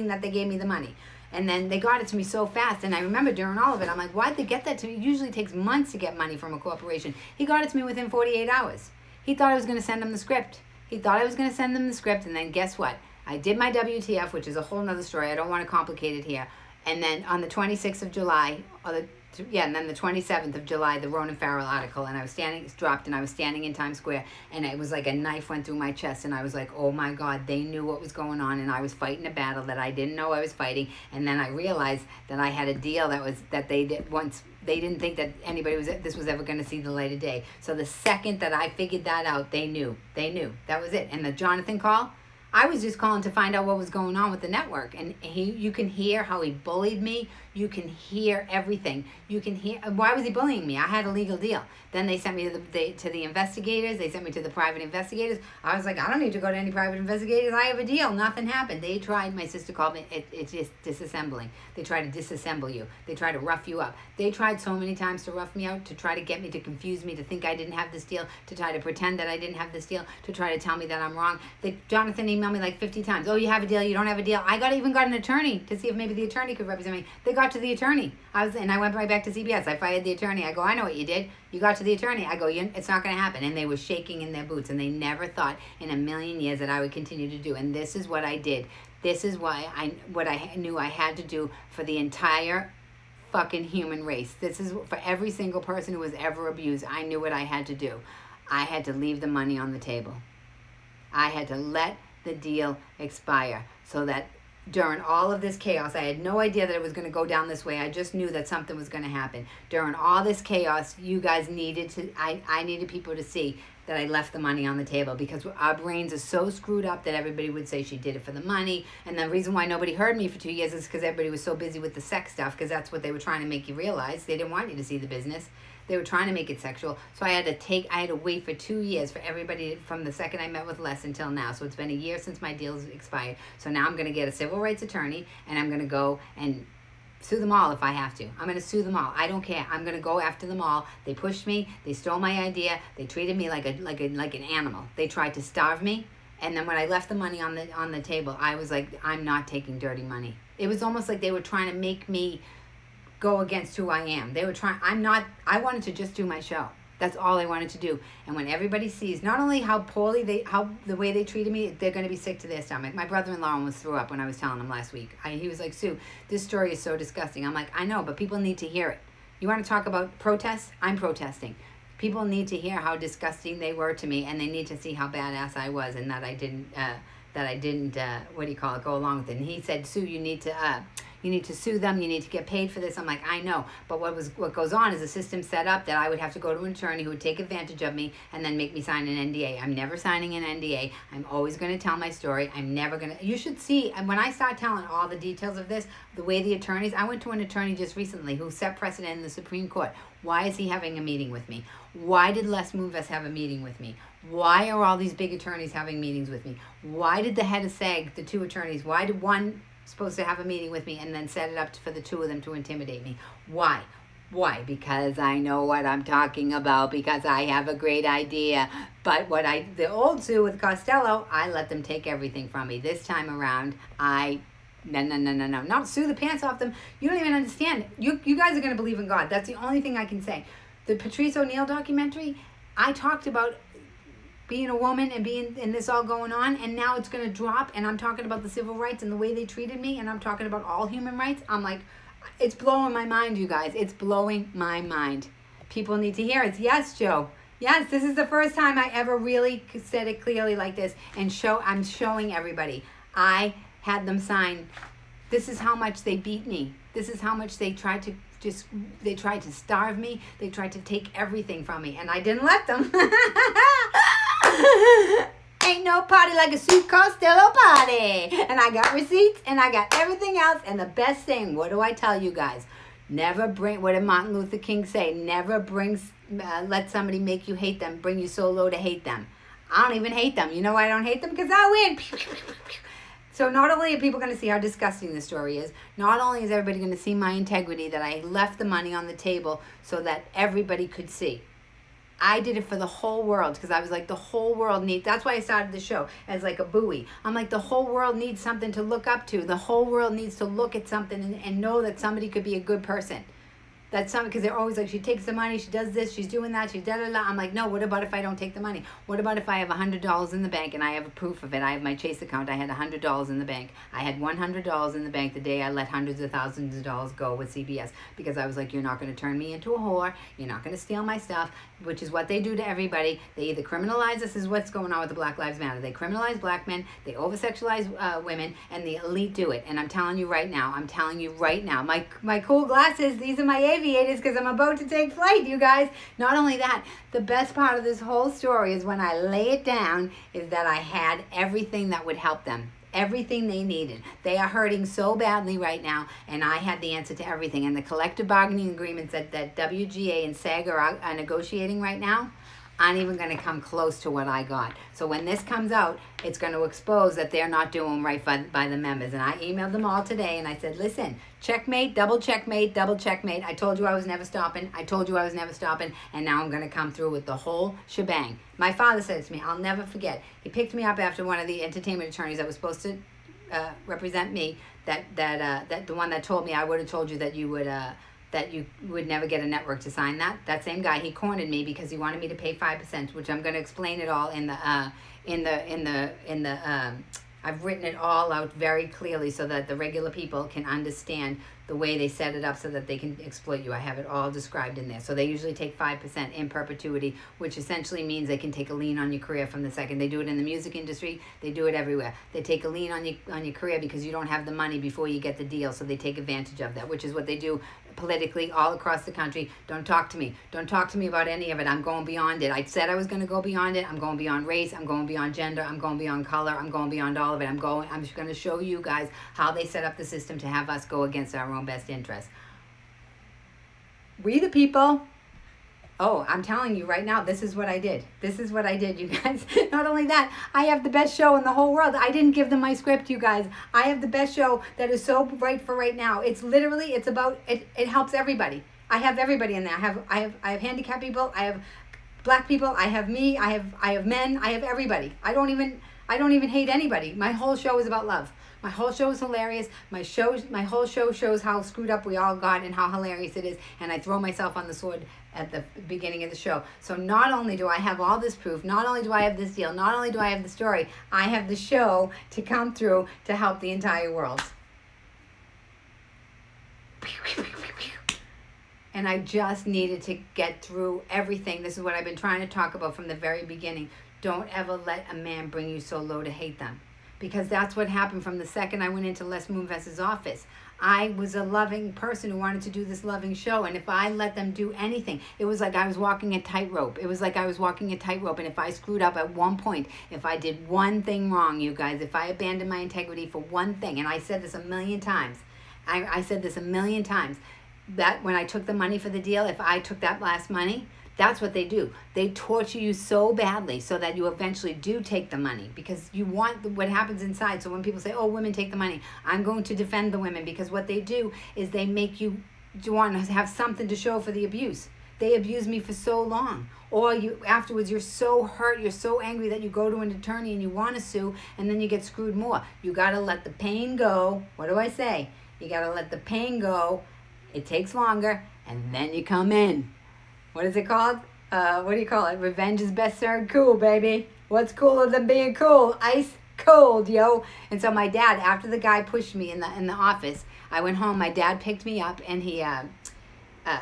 that they gave me the money. And then they got it to me so fast. And I remember during all of it, I'm like, why'd they get that to me? It usually takes months to get money from a corporation. He got it to me within 48 hours. He thought I was going to send him the script. And then guess what? I did my WTF, which is a whole nother story. I don't want to complicate it here. And then on the 26th of July, and then the 27th of July, the Ronan Farrell article, and I was standing in Times Square, and it was like a knife went through my chest, and I was like, oh my God, they knew what was going on, and I was fighting a battle that I didn't know I was fighting, and then I realized that I had a deal that they didn't think that this was ever going to see the light of day. So the second that I figured that out, they knew, that was it. And the Jonathan call, I was just calling to find out what was going on with the network. And you can hear how he bullied me. You can hear everything. You can hear, why was he bullying me? I had a legal deal. Then they sent me to the investigators. They sent me to the private investigators. I was like, I don't need to go to any private investigators. I have a deal. Nothing happened. They tried, my sister called me, it's just disassembling. They try to disassemble you. They try to rough you up. They tried so many times to rough me out, to try to get me to confuse me, to think I didn't have this deal, to try to pretend that I didn't have this deal, to try to tell me that I'm wrong. Jonathan emailed me like 50 times. Oh, you have a deal, you don't have a deal. I even got an attorney to see if maybe the attorney could represent me. They got to the attorney. I went right back to CBS. I fired the attorney. I go, I know what you did. You got to the attorney. I go, it's not going to happen. And they were shaking in their boots, and they never thought in a million years that I would continue to do. And this is what I did. This is what I knew I had to do for the entire fucking human race. This is for every single person who was ever abused. I knew what I had to do. I had to leave the money on the table. I had to let the deal expire so that during all of this chaos, I had no idea that it was going to go down this way. I just knew that something was going to happen. During all this chaos, you guys needed to, I needed people to see that I left the money on the table, because our brains are so screwed up that everybody would say she did it for the money. And the reason why nobody heard me for 2 years is because everybody was so busy with the sex stuff, because that's what they were trying to make you realize. They didn't want you to see the business. They were trying to make it sexual. So I had to wait for 2 years for everybody from the second I met with Les until now. So it's been a year since my deal's expired. So now I'm going to get a civil rights attorney, and I'm going to go and sue them all if I have to. I'm going to sue them all. I don't care. I'm going to go after them all. They pushed me. They stole my idea. They treated me like an animal. They tried to starve me. And then when I left the money on the table, I was like, I'm not taking dirty money. It was almost like they were trying to make me go against who I am. They were trying. I wanted to just do my show. That's all I wanted to do. And when everybody sees not only how the way they treated me, they're going to be sick to their stomach. My brother-in-law almost threw up when I was telling him last week. He was like, Sue, this story is so disgusting. I'm like, I know, but people need to hear it. You want to talk about protests? I'm protesting. People need to hear how disgusting they were to me, and they need to see how badass I was, and that I didn't go along with it. And he said, Sue, you need to sue them. You need to get paid for this. I'm like, I know. But what goes on is a system set up that I would have to go to an attorney who would take advantage of me and then make me sign an NDA. I'm never signing an NDA. I'm always going to tell my story. You should see, and when I start telling all the details of this, the way the attorneys, I went to an attorney just recently who set precedent in the Supreme Court. Why is he having a meeting with me? Why did Les Moonves have a meeting with me? Why are all these big attorneys having meetings with me? Why did the head of SAG, the two attorneys, why did one supposed to have a meeting with me and then set it up for the two of them to intimidate me? Why? Because I know what I'm talking about, because I have a great idea. But the old Sue with Costello, I let them take everything from me. This time around, no, not sue the pants off them. You don't even understand. You guys are going to believe in God. That's the only thing I can say. The Patrice O'Neal documentary, I talked about being a woman and this all going on, and now it's going to drop, and I'm talking about the civil rights and the way they treated me, and I'm talking about all human rights. I'm like, it's blowing my mind, you guys. It's blowing my mind. People need to hear it. Yes, Joe. Yes, this is the first time I ever really said it clearly like this, and I'm showing everybody. I had them sign. This is how much they beat me. This is how much they tried to starve me. They tried to take everything from me, and I didn't let them. Ain't no party like a Sue Costello party. And I got receipts, and I got everything else. And the best thing, what do I tell you guys? What did Martin Luther King say? Never let somebody make you hate them, bring you so low to hate them. I don't even hate them. You know why I don't hate them? Because I win. So not only are people going to see how disgusting this story is, not only is everybody going to see my integrity, that I left the money on the table so that everybody could see. I did it for the whole world, because I was like, the whole world needs, that's why I started the show as like a buoy. I'm like, the whole world needs something to look up to. The whole world needs to look at something and know that somebody could be a good person. That's something, because they're always like, she takes the money, she does this, she's doing that, she's da-da-da. I'm like, no, what about if I don't take the money? What about if I have $100 in the bank and I have a proof of it? I have my Chase account. I had $100 in the bank. I had $100 in the bank the day I let hundreds of thousands of dollars go with CBS, because I was like, you're not going to turn me into a whore. You're not going to steal my stuff, which is what they do to everybody. They either criminalize, this is what's going on with the Black Lives Matter. They criminalize black men, they over-sexualize women, and the elite do it. And I'm telling you right now, my cool glasses, these are my aviators, because I'm about to take flight, you guys. Not only that, the best part of this whole story is when I lay it down, is that I had everything that would help them. Everything they needed. They are hurting so badly right now, and I had the answer to everything. And the collective bargaining agreements that WGA and SAG are negotiating right now aren't even going to come close to what I got. So when this comes out, it's going to expose that they're not doing right by the members. And I emailed them all today, and I said, listen, checkmate, double checkmate, double checkmate. I told you I was never stopping. And now I'm going to come through with the whole shebang. My father said to me, I'll never forget. He picked me up after one of the entertainment attorneys that was supposed to represent me, that the one that told me I would have told you that you would never get a network to sign that. That same guy, he cornered me because he wanted me to pay 5%, which I'm going to explain it all in the I've written it all out very clearly so that the regular people can understand the way they set it up so that they can exploit you. I have it all described in there. So they usually take 5% in perpetuity, which essentially means they can take a lien on your career from the second. They do it in the music industry. They do it everywhere. They take a lien on your career because you don't have the money before you get the deal, so they take advantage of that, which is what they do politically all across the country. Don't talk to me. Don't talk to me about any of it. I'm going beyond it. I said I was going to go beyond it. I'm going beyond race. I'm going beyond gender. I'm going beyond color. I'm going beyond all of it. I'm just going to show you guys how they set up the system to have us go against our own best interests. We the people. Oh, I'm telling you right now, this is what I did. This is what I did, you guys. Not only that, I have the best show in the whole world. I didn't give them my script, you guys. I have the best show that is so right for right now. It's literally, it's about, it helps everybody. I have everybody in there. I have handicapped people. I have black people. I have me. I have men. I have everybody. I don't even hate anybody. My whole show is about love. My whole show is hilarious. My whole show shows how screwed up we all got and how hilarious it is. And I throw myself on the sword at the beginning of the show. So not only do I have all this proof, not only do I have this deal, not only do I have the story, I have the show to come through to help the entire world. And I just needed to get through everything. This is what I've been trying to talk about from the very beginning. Don't ever let a man bring you so low to hate them. Because that's what happened from the second I went into Les Moonves' office. I was a loving person who wanted to do this loving show. And if I let them do anything, it was like I was walking a tightrope. It was like I was walking a tightrope. And if I screwed up at one point, if I did one thing wrong, you guys, if I abandoned my integrity for one thing, and I said this a million times, I said this a million times, that when I took the money for the deal, if I took that last money, that's what they do. They torture you so badly so that you eventually do take the money because you want what happens inside. So when people say, oh, women take the money, I'm going to defend the women because what they do is they make you want to have something to show for the abuse. They abused me for so long. Or you afterwards, you're so hurt, you're so angry that you go to an attorney and you want to sue and then you get screwed more. You got to let the pain go. What do I say? You got to let the pain go. It takes longer and then you come in. What is it called? What do you call it? Revenge is best served cool, baby. What's cooler than being cool? Ice cold, yo. And so my dad, after the guy pushed me in the office, I went home. My dad picked me up, and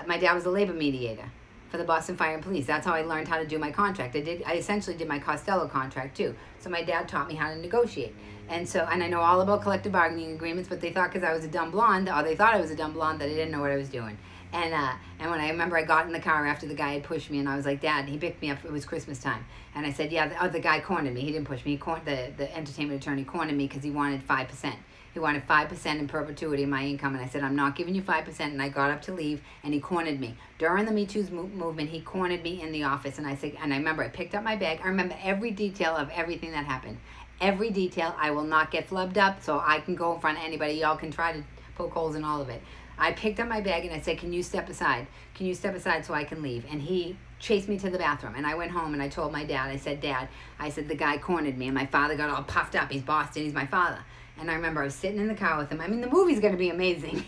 my dad was a labor mediator for the Boston Fire and Police. That's how I learned how to do my contract. I essentially did my Costello contract too. So my dad taught me how to negotiate. And I know all about collective bargaining agreements, but they thought because I was a dumb blonde, or they thought I was a dumb blonde, that I didn't know what I was doing. And when I remember I got in the car after the guy had pushed me, and I was like, Dad, he picked me up, it was Christmas time. And I said, yeah, the guy cornered me. He didn't push me. The entertainment attorney cornered me because he wanted 5%. He wanted 5% in perpetuity of my income. And I said, I'm not giving you 5%. And I got up to leave, and he cornered me. During the Me Too movement, he cornered me in the office. And I remember I picked up my bag. I remember every detail of everything that happened. Every detail. I will not get flubbed up, so I can go in front of anybody. Y'all can try to poke holes in all of it. I picked up my bag and I said, can you step aside? Can you step aside so I can leave? And he chased me to the bathroom. And I went home and I told my dad, I said, Dad, the guy cornered me. And my father got all puffed up. He's Boston. He's my father. And I remember I was sitting in the car with him. I mean, the movie's going to be amazing.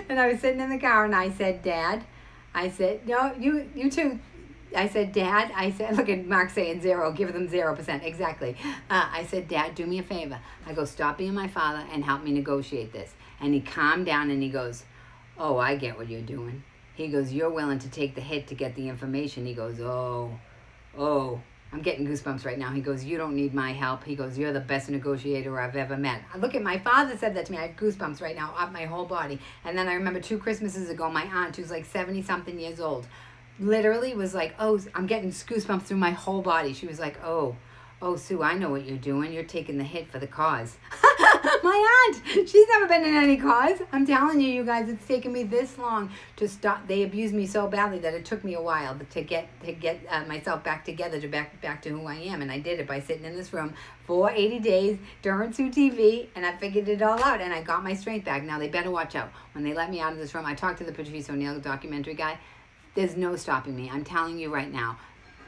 And I was sitting in the car and I said, Dad, I said, no, you too. I said, Dad, look at Mark saying 0, give them 0%. Exactly. I said, Dad, do me a favor. I go, stop being my father and help me negotiate this. And he calmed down and he goes, oh, I get what you're doing. He goes, you're willing to take the hit to get the information. He goes, oh, I'm getting goosebumps right now. He goes, you don't need my help. He goes, you're the best negotiator I've ever met. Look at my father said that to me. I have goosebumps right now up my whole body. And then I remember 2 Christmases ago, my aunt, who's like 70-something years old, literally was like, oh, I'm getting goosebumps through my whole body. She was like, oh, Sue, I know what you're doing. You're taking the hit for the cause. My aunt, she's never been in any cause. I'm telling you guys, it's taken me this long to stop. They abused me so badly that it took me a while to get myself back together, to back to who I am. And I did it by sitting in this room for 80 days during SueTV, and I figured it all out, and I got my strength back. Now, they better watch out. When they let me out of this room, I talked to the Patrice O'Neill documentary guy. There's no stopping me. I'm telling you right now.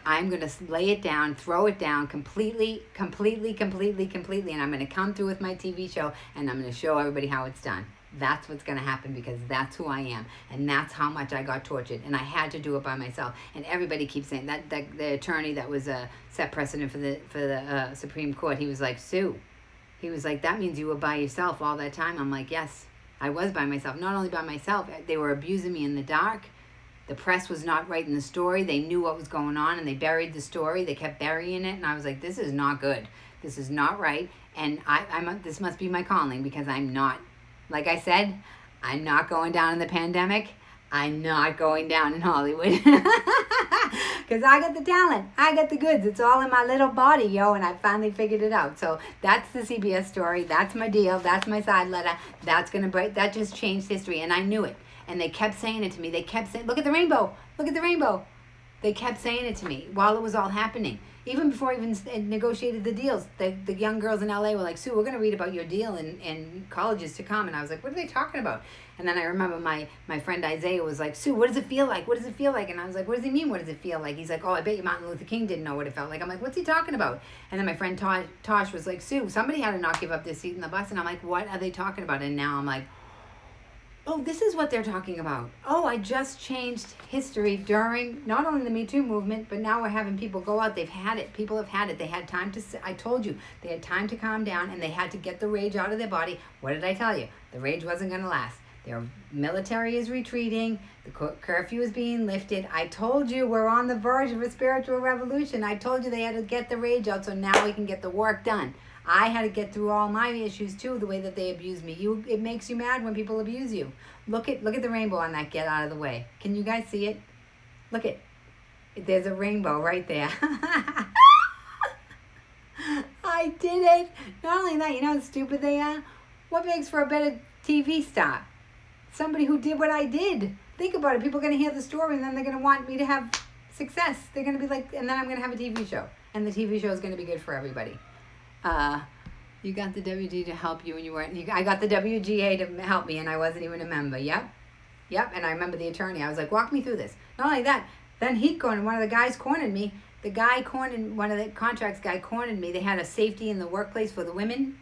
I'm going to lay it down, throw it down completely, and I'm going to come through with my TV show, and I'm going to show everybody how it's done. That's what's going to happen, because that's who I am, and that's how much I got tortured, and I had to do it by myself. And everybody keeps saying that the attorney that was set precedent for the Supreme Court, he was like, Sue, he was like, that means you were by yourself all that time. I'm like, yes, I was by myself. Not only by myself, they were abusing me in the dark. The press was not writing the story. They knew what was going on, and they buried the story. They kept burying it, and I was like, this is not good. This is not right, and this must be my calling, because I'm not, like I said, I'm not going down in the pandemic. I'm not going down in Hollywood. Because I got the talent. I got the goods. It's all in my little body, yo, and I finally figured it out. So that's the CBS story. That's my deal. That's my side letter. That's going to break. That just changed history, and I knew it. And they kept saying it to me. They kept saying, look at the rainbow. Look at the rainbow. They kept saying it to me while it was all happening. Even before I even negotiated the deals, the young girls in LA were like, Sue, we're going to read about your deal in colleges to come. And I was like, what are they talking about? And then I remember my friend Isaiah was like, Sue, what does it feel like? What does it feel like? And I was like, what does he mean, what does it feel like? He's like, oh, I bet you Martin Luther King didn't know what it felt like. I'm like, what's he talking about? And then my friend Tosh was like, Sue, somebody had to not give up their seat in the bus. And I'm like, what are they talking about? And now I'm like, oh, this is what they're talking about. Oh, I just changed history during not only the Me Too movement, but now we're having people go out. They've had it. People have had it. They had time to, I told you, they had time to calm down and they had to get the rage out of their body. What did I tell you? The rage wasn't going to last. Their military is retreating. The curfew is being lifted. I told you we're on the verge of a spiritual revolution. I told you they had to get the rage out so now we can get the work done. I had to get through all my issues too, the way that they abuse me. It makes you mad when people abuse you. Look at the rainbow on that Get Out of the Way. Can you guys see it? Look it. There's a rainbow right there. I did it. Not only that, you know how stupid they are? What makes for a better TV star? Somebody who did what I did. Think about it. People are going to hear the story and then they're going to want me to have success. They're going to be like, and then I'm going to have a TV show. And the TV show is going to be good for everybody. You got the WG to help you and you weren't. I got the WGA to help me and I wasn't even a member. Yep. And I remember the attorney. I was like, walk me through this. Not only that, then he cornered, one of the guys cornered me. One of the contracts guy cornered me. They had a safety in the workplace for the women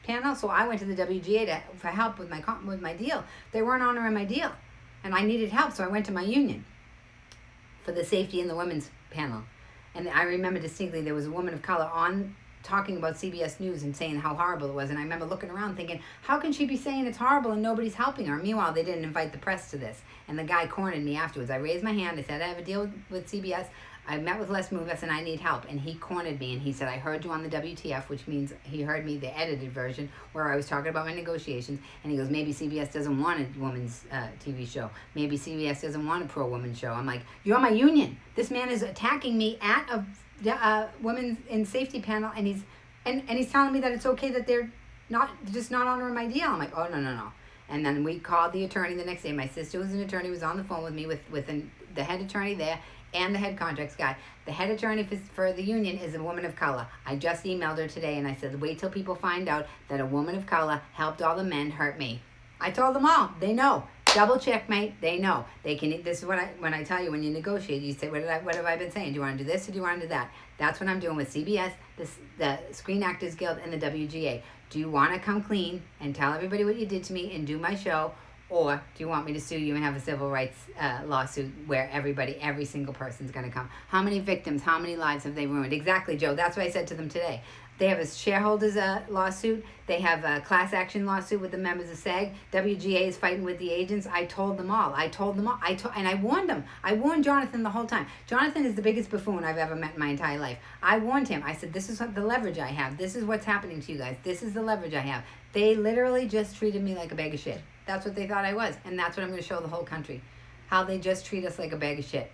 panel. So I went to the WGA for help with my deal. They weren't honoring my deal. And I needed help. So I went to my union for the safety in the women's panel. And I remember distinctly there was a woman of color on talking about CBS News and saying how horrible it was. And I remember looking around thinking, how can she be saying it's horrible and nobody's helping her? Meanwhile, they didn't invite the press to this. And the guy cornered me afterwards. I raised my hand. I said, I have a deal with CBS. I met with Les Moonves and I need help. And he cornered me and he said, I heard you on the WTF, which means he heard me, the edited version, where I was talking about my negotiations. And he goes, maybe CBS doesn't want a women's TV show. Maybe CBS doesn't want a pro-woman show. I'm like, you're my union. This man is attacking me at a women's in safety panel and he's telling me that it's okay that they're not honoring my deal. I'm like, oh, no. And then we called the attorney the next day. My sister was an attorney, was on the phone with me with the head attorney there and the head contracts guy. The head attorney for the union is a woman of color. I just emailed her today and I said, wait till people find out that a woman of color helped all the men hurt me. I told them all. They know. Double checkmate. They know. They can. This is when I tell you when you negotiate. You say, what have I been saying? Do you want to do this or do you want to do that? That's what I'm doing with CBS, the Screen Actors Guild, and the WGA. Do you want to come clean and tell everybody what you did to me and do my show, or do you want me to sue you and have a civil rights lawsuit where every single person's going to come? How many victims? How many lives have they ruined? Exactly, Joe. That's what I said to them today. They have a shareholders lawsuit. They have a class action lawsuit with the members of SAG. WGA is fighting with the agents. I told them all. And I warned them. I warned Jonathan the whole time. Jonathan is the biggest buffoon I've ever met in my entire life. I warned him. I said, this is the leverage I have. This is what's happening to you guys. This is the leverage I have. They literally just treated me like a bag of shit. That's what they thought I was. And that's what I'm going to show the whole country. How they just treat us like a bag of shit.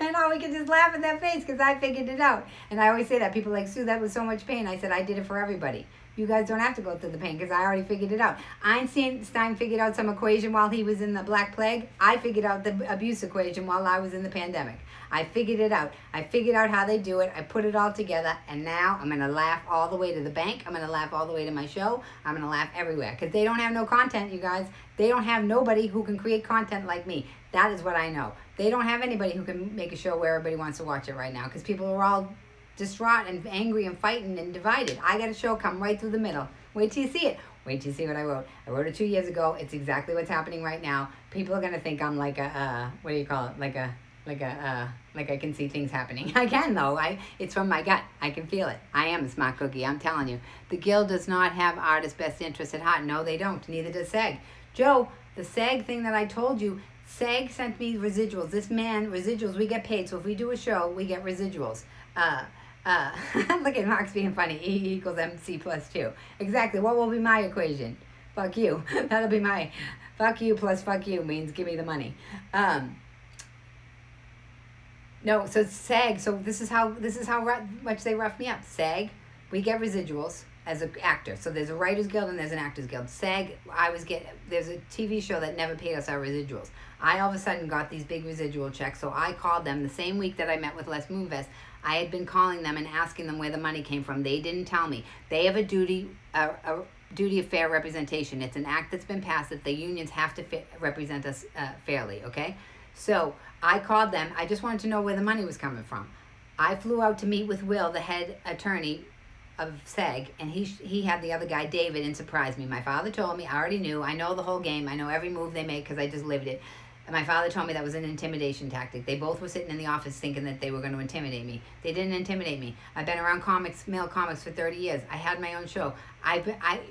And all we can just laugh in their face because I figured it out. And I always say that. People are like, Sue, that was so much pain. I said, I did it for everybody. You guys don't have to go through the pain because I already figured it out. Einstein figured out some equation while he was in the Black Plague. I figured out the abuse equation while I was in the pandemic. I figured it out. I figured out how they do it. I put it all together. And now I'm going to laugh all the way to the bank. I'm going to laugh all the way to my show. I'm going to laugh everywhere because they don't have no content, you guys. They don't have nobody who can create content like me. That is what I know. They don't have anybody who can make a show where everybody wants to watch it right now because people are all distraught and angry and fighting and divided. I got a show come right through the middle. Wait till you see it. Wait till you see what I wrote. I wrote it 2 years ago. It's exactly what's happening right now. People are going to think I'm like a, what do you call it? Like I can see things happening. I can though. It's from my gut. I can feel it. I am a smart cookie. I'm telling you. The Guild does not have artists' best interests at heart. No, they don't. Neither does SAG. Joe, the SAG thing that I told you, SAG sent me residuals. This man, residuals, we get paid. So if we do a show, we get residuals. Look at Mark's being funny. E equals MC plus 2. Exactly. What will be my equation? Fuck you. That'll be my fuck you plus fuck you means give me the money. No, so SAG. So this is how much they rough me up. SAG, we get residuals as an actor. So there's a writers guild and there's an actors guild. SAG, there's a TV show that never paid us our residuals. I all of a sudden got these big residual checks. So I called them the same week that I met with Les Moonves. I had been calling them and asking them where the money came from. They didn't tell me. They have a duty of fair representation. It's an act that's been passed that the unions have to represent us fairly, okay? So I called them. I just wanted to know where the money was coming from. I flew out to meet with Will, the head attorney of SAG, and he had the other guy, David, and surprised me. My father told me, I already knew. I know the whole game. I know every move they make because I just lived it. And my father told me that was an intimidation tactic. They both were sitting in the office thinking that they were going to intimidate me. They didn't intimidate me. I've been around male comics for 30 years. I had my own show.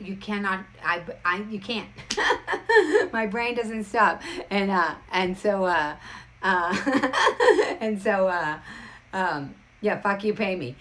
You can't. My brain doesn't stop. Yeah, fuck you, pay me.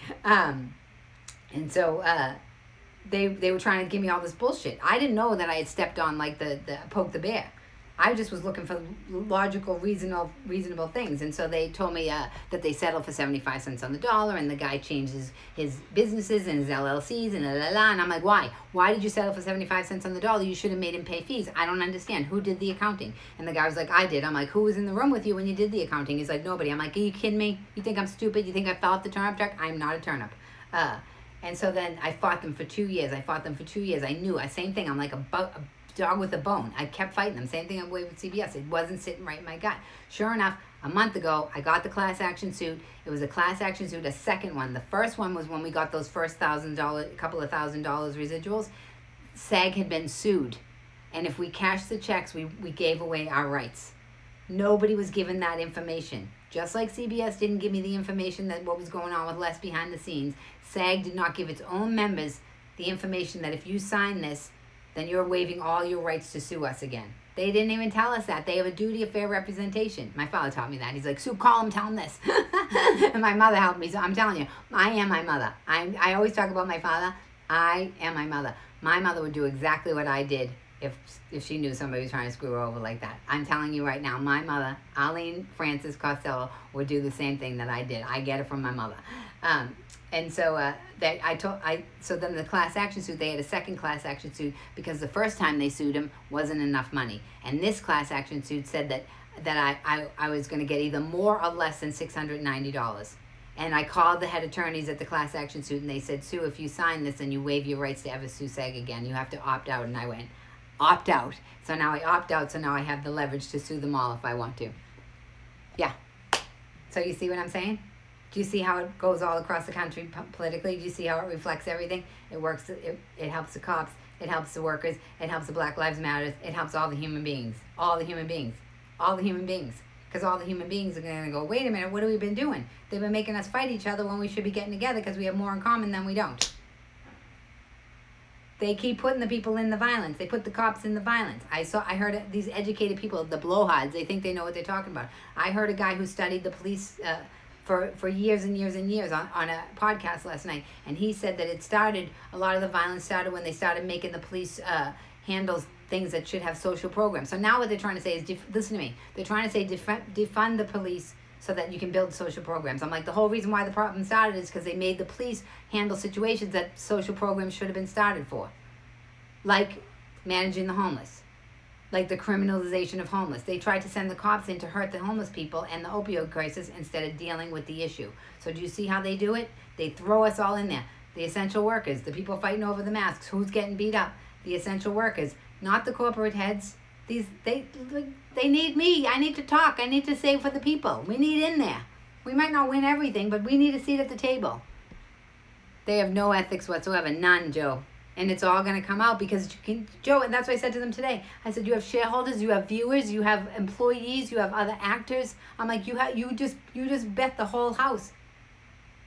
They were trying to give me all this bullshit. I didn't know that I had stepped on like the poke the bear. I just was looking for logical, reasonable things. And so they told me that they settled for 75 cents on the dollar, and the guy changed his businesses and his LLCs and And I'm like, why? Why did you settle for 75 cents on the dollar? You should have made him pay fees. I don't understand. Who did the accounting? And the guy was like, I did. I'm like, who was in the room with you when you did the accounting? He's like, nobody. I'm like, are you kidding me? You think I'm stupid? You think I fell off the turnip truck? I'm not a turnip. And so then I fought them for 2 years. I knew. Same thing. I'm like a dog with a bone. I kept fighting them. Same thing I'm with CBS. It wasn't sitting right in my gut. Sure enough, a month ago, I got the class action suit. It was a class action suit, a second one. The first one was when we got those first couple of $1,000 residuals. SAG had been sued. And if we cashed the checks, we gave away our rights. Nobody was given that information. Just like CBS didn't give me the information that what was going on with Les behind the scenes, SAG did not give its own members the information that if you sign this, then you're waiving all your rights to sue us again. They didn't even tell us that. They have a duty of fair representation. My father taught me that. He's like, Sue, call him, tell him this. And my mother helped me. So I'm telling you, I am my mother. I always talk about my father. I am my mother. My mother would do exactly what I did if she knew somebody was trying to screw her over like that. I'm telling you right now, my mother, Arlene Francis Costello, would do the same thing that I did. I get it from my mother. So then the class action suit, they had a second class action suit because the first time they sued him wasn't enough money. And this class action suit said that I was going to get either more or less than $690. And I called the head attorneys at the class action suit, and they said, Sue, if you sign this, then you waive your rights to ever sue SAG again. You have to opt out. And I went, opt out. So now I opt out, so now I have the leverage to sue them all if I want to. Yeah. So you see what I'm saying? Do you see how it goes all across the country politically? Do you see how it reflects everything? It works. It helps the cops. It helps the workers. It helps the Black Lives Matter. It helps all the human beings. All the human beings. All the human beings. Because all the human beings are going to go, wait a minute, what have we been doing? They've been making us fight each other when we should be getting together because we have more in common than we don't. They keep putting the people in the violence. They put the cops in the violence. I heard these educated people, the blowhards, they think they know what they're talking about. I heard a guy who studied the police for years and years and years on a podcast last night, and he said that a lot of the violence started when they started making the police handle things that should have social programs. So now what they're trying to say is, listen to me, they're trying to say defund the police so that you can build social programs. I'm like, the whole reason why the problem started is because they made the police handle situations that social programs should have been started for. Like managing the homeless. Like the criminalization of homeless. They tried to send the cops in to hurt the homeless people and the opioid crisis instead of dealing with the issue. So do you see how they do it? They throw us all in there. The essential workers, the people fighting over the masks, who's getting beat up? The essential workers, not the corporate heads. They need me. I need to talk. I need to say for the people. We need in there. We might not win everything, but we need a seat at the table. They have no ethics whatsoever. None, Joe. And it's all going to come out because, Joe, and that's what I said to them today. I said, you have shareholders, you have viewers, you have employees, you have other actors. I'm like, you just bet the whole house.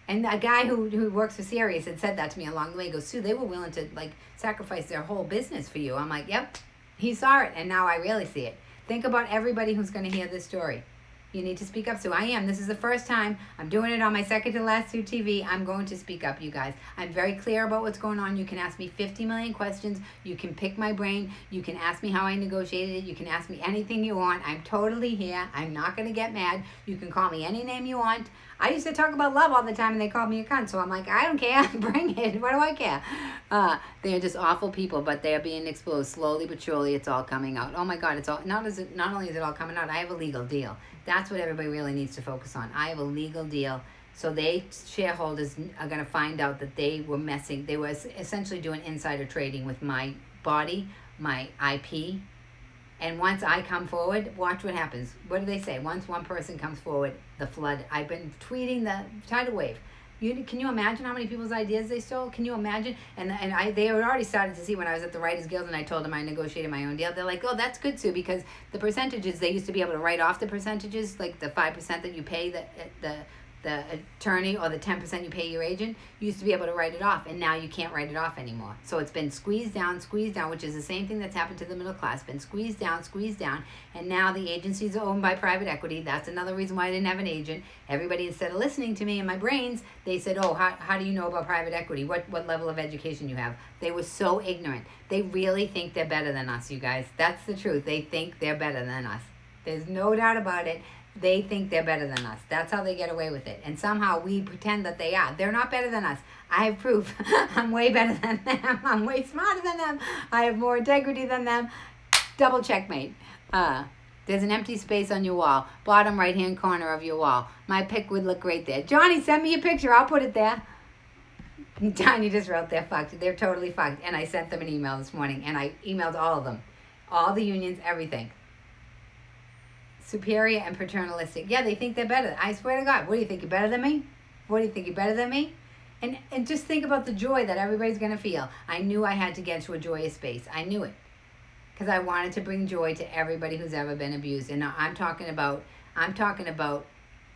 And a guy who works for Sirius had said that to me along the way. He goes, Sue, they were willing to sacrifice their whole business for you. I'm like, yep. He saw it, and now I really see it. Think about everybody who's going to hear this story. You need to speak up, Sue. I am. This is the first time. I'm doing it on my second to last SueTV. I'm going to speak up, you guys. I'm very clear about what's going on. You can ask me 50 million questions. You can pick my brain. You can ask me how I negotiated it. You can ask me anything you want. I'm totally here. I'm not going to get mad. You can call me any name you want. I used to talk about love all the time, and they called me a cunt. So I'm like, I don't care. Bring it. What do I care? They're just awful people, but they're being exposed slowly but surely. It's all coming out. Oh my God! It's all not only is it all coming out. I have a legal deal. That's what everybody really needs to focus on. I have a legal deal. So shareholders are going to find out that they were messing. They were essentially doing insider trading with my body, my IP. And once I come forward, watch what happens. What do they say? Once one person comes forward, the flood. I've been tweeting the tidal wave. Can you imagine how many people's ideas they stole? Can you imagine? And they had already started to see when I was at the Writers Guild and I told them I negotiated my own deal. They're like, oh, that's good, Sue, because the percentages, they used to be able to write off the percentages, like the 5% that you pay the attorney or the 10% you pay your agent. You used to be able to write it off, and now you can't write it off anymore. So it's been squeezed down, which is the same thing that's happened to the middle class. Been squeezed down, and now the agencies are owned by private equity. That's another reason why I didn't have an agent. Everybody, instead of listening to me and my brains, they said, oh, how do you know about private equity? What level of education you have? They were so ignorant. They really think they're better than us, you guys. That's the truth. They think they're better than us. There's no doubt about it. They think they're better than us. That's how they get away with it. And somehow we pretend that they are. They're not better than us. I have proof. I'm way better than them. I'm way smarter than them. I have more integrity than them. Double checkmate. There's an empty space on your wall. Bottom right-hand corner of your wall. My pic would look great there. Johnny, send me a picture. I'll put it there. Johnny just wrote they're fucked. They're totally fucked. And I sent them an email this morning. And I emailed all of them. All the unions, everything. Superior and paternalistic. Yeah, they think they're better. I swear to God. What do you think? You're better than me? What do you think? You're better than me? And just think about the joy that everybody's going to feel. I knew I had to get to a joyous space. I knew it. Because I wanted to bring joy to everybody who's ever been abused. And I'm talking about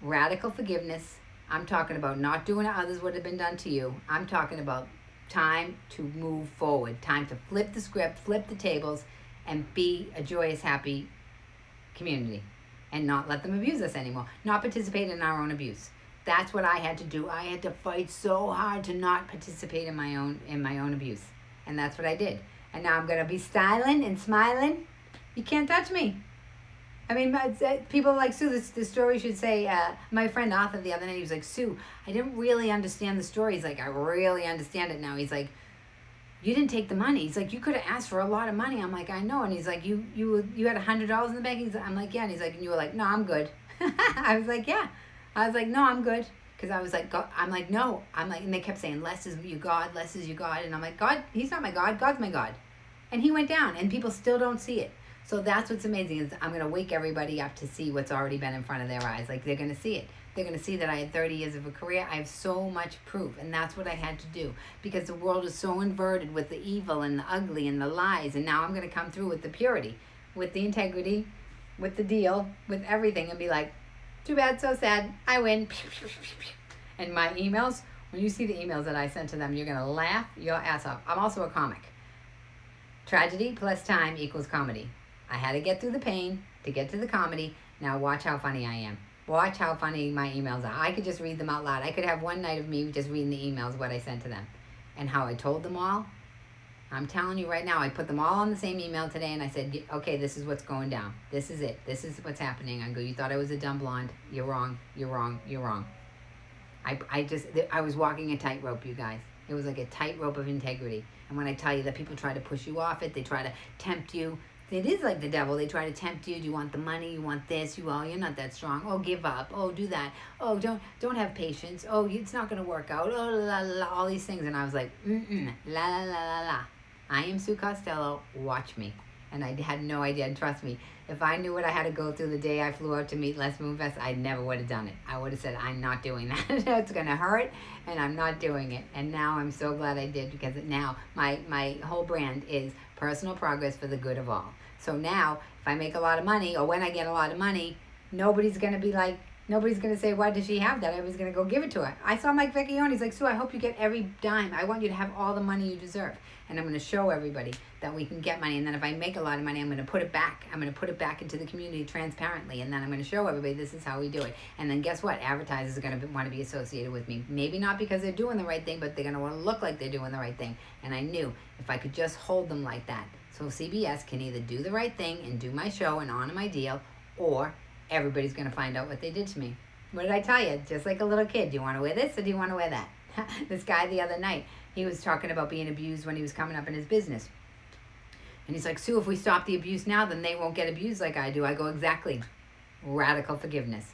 radical forgiveness. I'm talking about not doing what others would have been done to you. I'm talking about time to move forward. Time to flip the script, flip the tables, and be a joyous, happy community. And not let them abuse us anymore. Not participate in our own abuse. That's what I had to do. I had to fight so hard to not participate in my own abuse. And that's what I did. And now I'm going to be styling and smiling. You can't touch me. I mean, people like, Sue, the story should say, my friend Arthur the other night, he was like, Sue, I didn't really understand the story. He's like, I really understand it now. He's like, you didn't take the money. He's like, you could have asked for a lot of money. I'm like, I know. And he's like, you had $100 in the bank? I'm like, yeah. And he's like, and you were like, no, I'm good. I was like, yeah. I was like, no, I'm good. Because I was like, God, I'm like, no. I'm like, and they kept saying, less is your God, less is your God. And I'm like, God, he's not my God. God's my God. And he went down, and people still don't see it. So that's what's amazing is I'm going to wake everybody up to see what's already been in front of their eyes. Like, they're going to see it. They're going to see that I had 30 years of a career. I have so much proof, and that's what I had to do because the world is so inverted with the evil and the ugly and the lies, and now I'm going to come through with the purity, with the integrity, with the deal, with everything, and be like, too bad, so sad, I win. And my emails, when you see the emails that I sent to them, you're going to laugh your ass off. I'm also a comic. Tragedy plus time equals comedy. I had to get through the pain to get to the comedy. Now watch how funny I am. Watch how funny my emails are. I could just read them out loud. I could have one night of me just reading the emails, what I sent to them. And how I told them all. I'm telling you right now, I put them all on the same email today and I said, okay, this is what's going down. This is it. This is what's happening. I go, you thought I was a dumb blonde. You're wrong. You're wrong. You're wrong. I was walking a tightrope, you guys. It was like a tightrope of integrity. And when I tell you that people try to push you off it, they try to tempt you. It is like the devil. They try to tempt you. Do you want the money? You want this? You're not that strong. Oh, give up. Oh, do that. Oh, don't have patience. Oh, it's not going to work out. Oh, la, la, la, all these things. And I was like, la, la, la, la, la. I am Sue Costello. Watch me. And I had no idea. And trust me, if I knew what I had to go through the day I flew out to meet Les Moonfest, I never would have done it. I would have said, I'm not doing that. It's going to hurt, and I'm not doing it. And now I'm so glad I did because now my whole brand is personal progress for the good of all. So now, if I make a lot of money, or when I get a lot of money, nobody's going to be like, Nobody's going to say, why does she have that? I was going to go give it to her. I saw Mike Vecchione. He's like, Sue, I hope you get every dime. I want you to have all the money you deserve. And I'm going to show everybody that we can get money. And then if I make a lot of money, I'm going to put it back. I'm going to put it back into the community transparently. And then I'm going to show everybody this is how we do it. And then guess what? Advertisers are going to want to be associated with me. Maybe not because they're doing the right thing, but they're going to want to look like they're doing the right thing. And I knew if I could just hold them like that. So CBS can either do the right thing and do my show and honor my deal, or everybody's going to find out what they did to me. What did I tell you? Just like a little kid. Do you want to wear this or do you want to wear that? This guy the other night, he was talking about being abused when he was coming up in his business. And he's like, Sue, if we stop the abuse now, then they won't get abused like I do. I go, exactly. Radical forgiveness.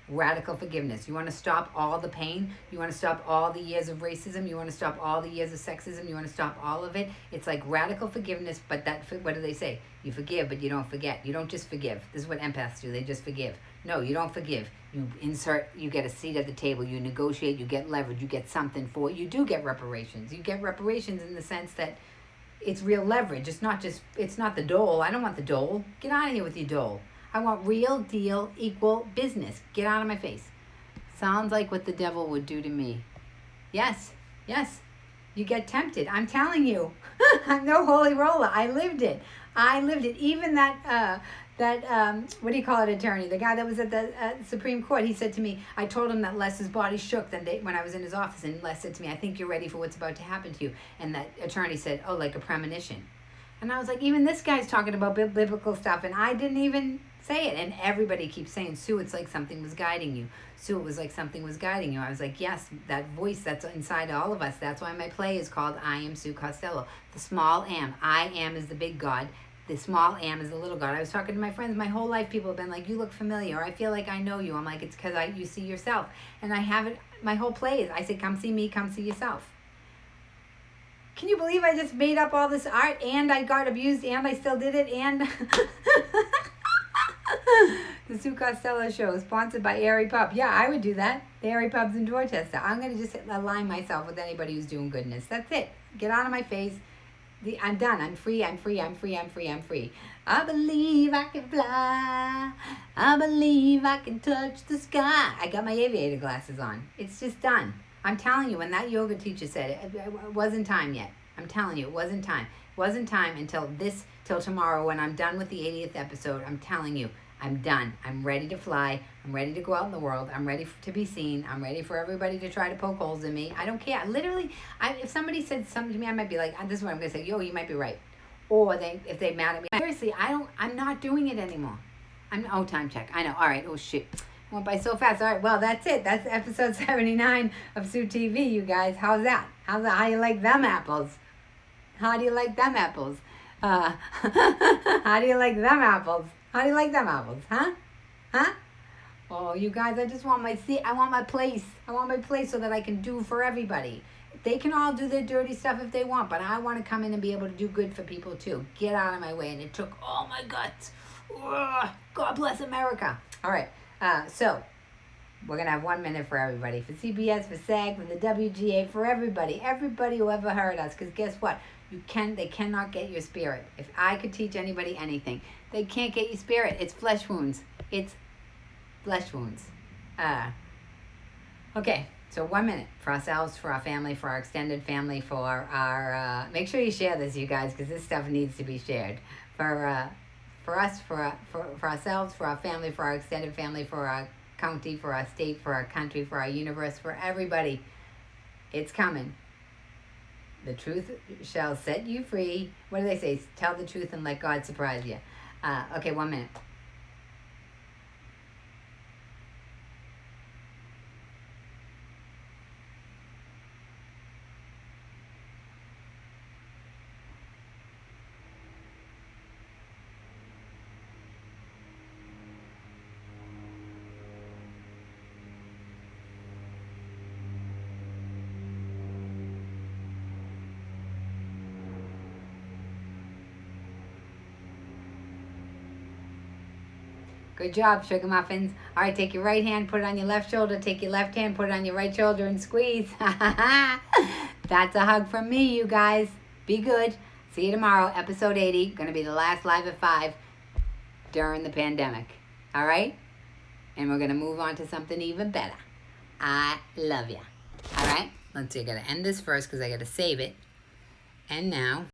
Radical forgiveness. You want to stop all the pain? You want to stop all the years of racism? You want to stop all the years of sexism? You want to stop all of it? It's like radical forgiveness, but what do they say? You forgive, but you don't forget. You don't just forgive. This is what empaths do. They just forgive. No, you don't forgive. You get a seat at the table, you negotiate, you get leverage, you get something for it. You do get reparations. You get reparations in the sense that it's real leverage. It's not the dole. I don't want the dole. Get out of here with your dole. I want real deal, equal business. Get out of my face. Sounds like what the devil would do to me. Yes, yes. You get tempted. I'm telling you. I'm no holy roller. I lived it. Even that what do you call it, attorney? The guy that was at the Supreme Court, he said to me, I told him that Les's body shook when I was in his office, and Les said to me, I think you're ready for what's about to happen to you. And that attorney said, oh, like a premonition. And I was like, even this guy's talking about biblical stuff, and I didn't even say it. And everybody keeps saying, Sue, it's like something was guiding you. Sue, it was like something was guiding you. I was like, yes, that voice that's inside all of us. That's why my play is called I Am Sue Costello. The small am. I am is the big God. The small am is the little God. I was talking to my friends. My whole life, people have been like, you look familiar. Or I feel like I know you. I'm like, it's because you see yourself. And I have it, my whole play is, I say, come see me, come see yourself. Can you believe I just made up all this art and I got abused and I still did it and... The Sue Costello Show, sponsored by Airy Pub. Yeah, I would do that. The Airy Pub's in Dorchester. I'm going to just align myself with anybody who's doing goodness. That's it. Get out of my face. I'm done. I'm free. I'm free. I'm free. I'm free. I'm free. I believe I can fly. I believe I can touch the sky. I got my aviator glasses on. It's just done. I'm telling you, when that yoga teacher said it, it wasn't time yet. I'm telling you, it wasn't time. It wasn't time until tomorrow when I'm done with the 80th episode. I'm telling you, I'm done. I'm ready to fly. I'm ready to go out in the world. I'm ready to be seen. I'm ready for everybody to try to poke holes in me. I don't care. Literally, if somebody said something to me, I might be like, this is what I'm going to say. Yo, you might be right. Or if they mad at me. Seriously, I'm not doing it anymore. Time check. I know. All right. Oh, shit. Went by so fast. All right. Well, that's it. That's episode 79 of SueTV, you guys. How's that? How you like them apples? How do you like them apples? How do you like them apples? How do you like them apples? Huh? Huh? Oh, you guys, I just want my seat. I want my place. I want my place so that I can do for everybody. They can all do their dirty stuff if they want, but I want to come in and be able to do good for people too. Get out of my way. And it took all my guts. Ugh. God bless America. All right. So we're going to have 1 minute for everybody. For CBS, for SAG, for the WGA, for everybody. Everybody who ever heard us. Because guess what? They cannot get your spirit. If I could teach anybody anything, they can't get your spirit. It's flesh wounds. It's flesh wounds. Okay, so 1 minute for ourselves, for our family, for our extended family, for our... make sure you share this, you guys, because this stuff needs to be shared. For us, for ourselves, for our family, for our extended family, for our county, for our state, for our country, for our universe, for everybody. It's coming. The truth shall set you free. What do they say? Tell the truth and let God surprise you. Okay, 1 minute. Good job, sugar muffins. All right, take your right hand, put it on your left shoulder. Take your left hand, put it on your right shoulder and squeeze. That's a hug from me, you guys. Be good. See you tomorrow, episode 80. Going to be the last live at 5 during the pandemic. All right? and we're going to move on to something even better. I love ya. All right? Let's see. I got to end this first because I got to save it. And now,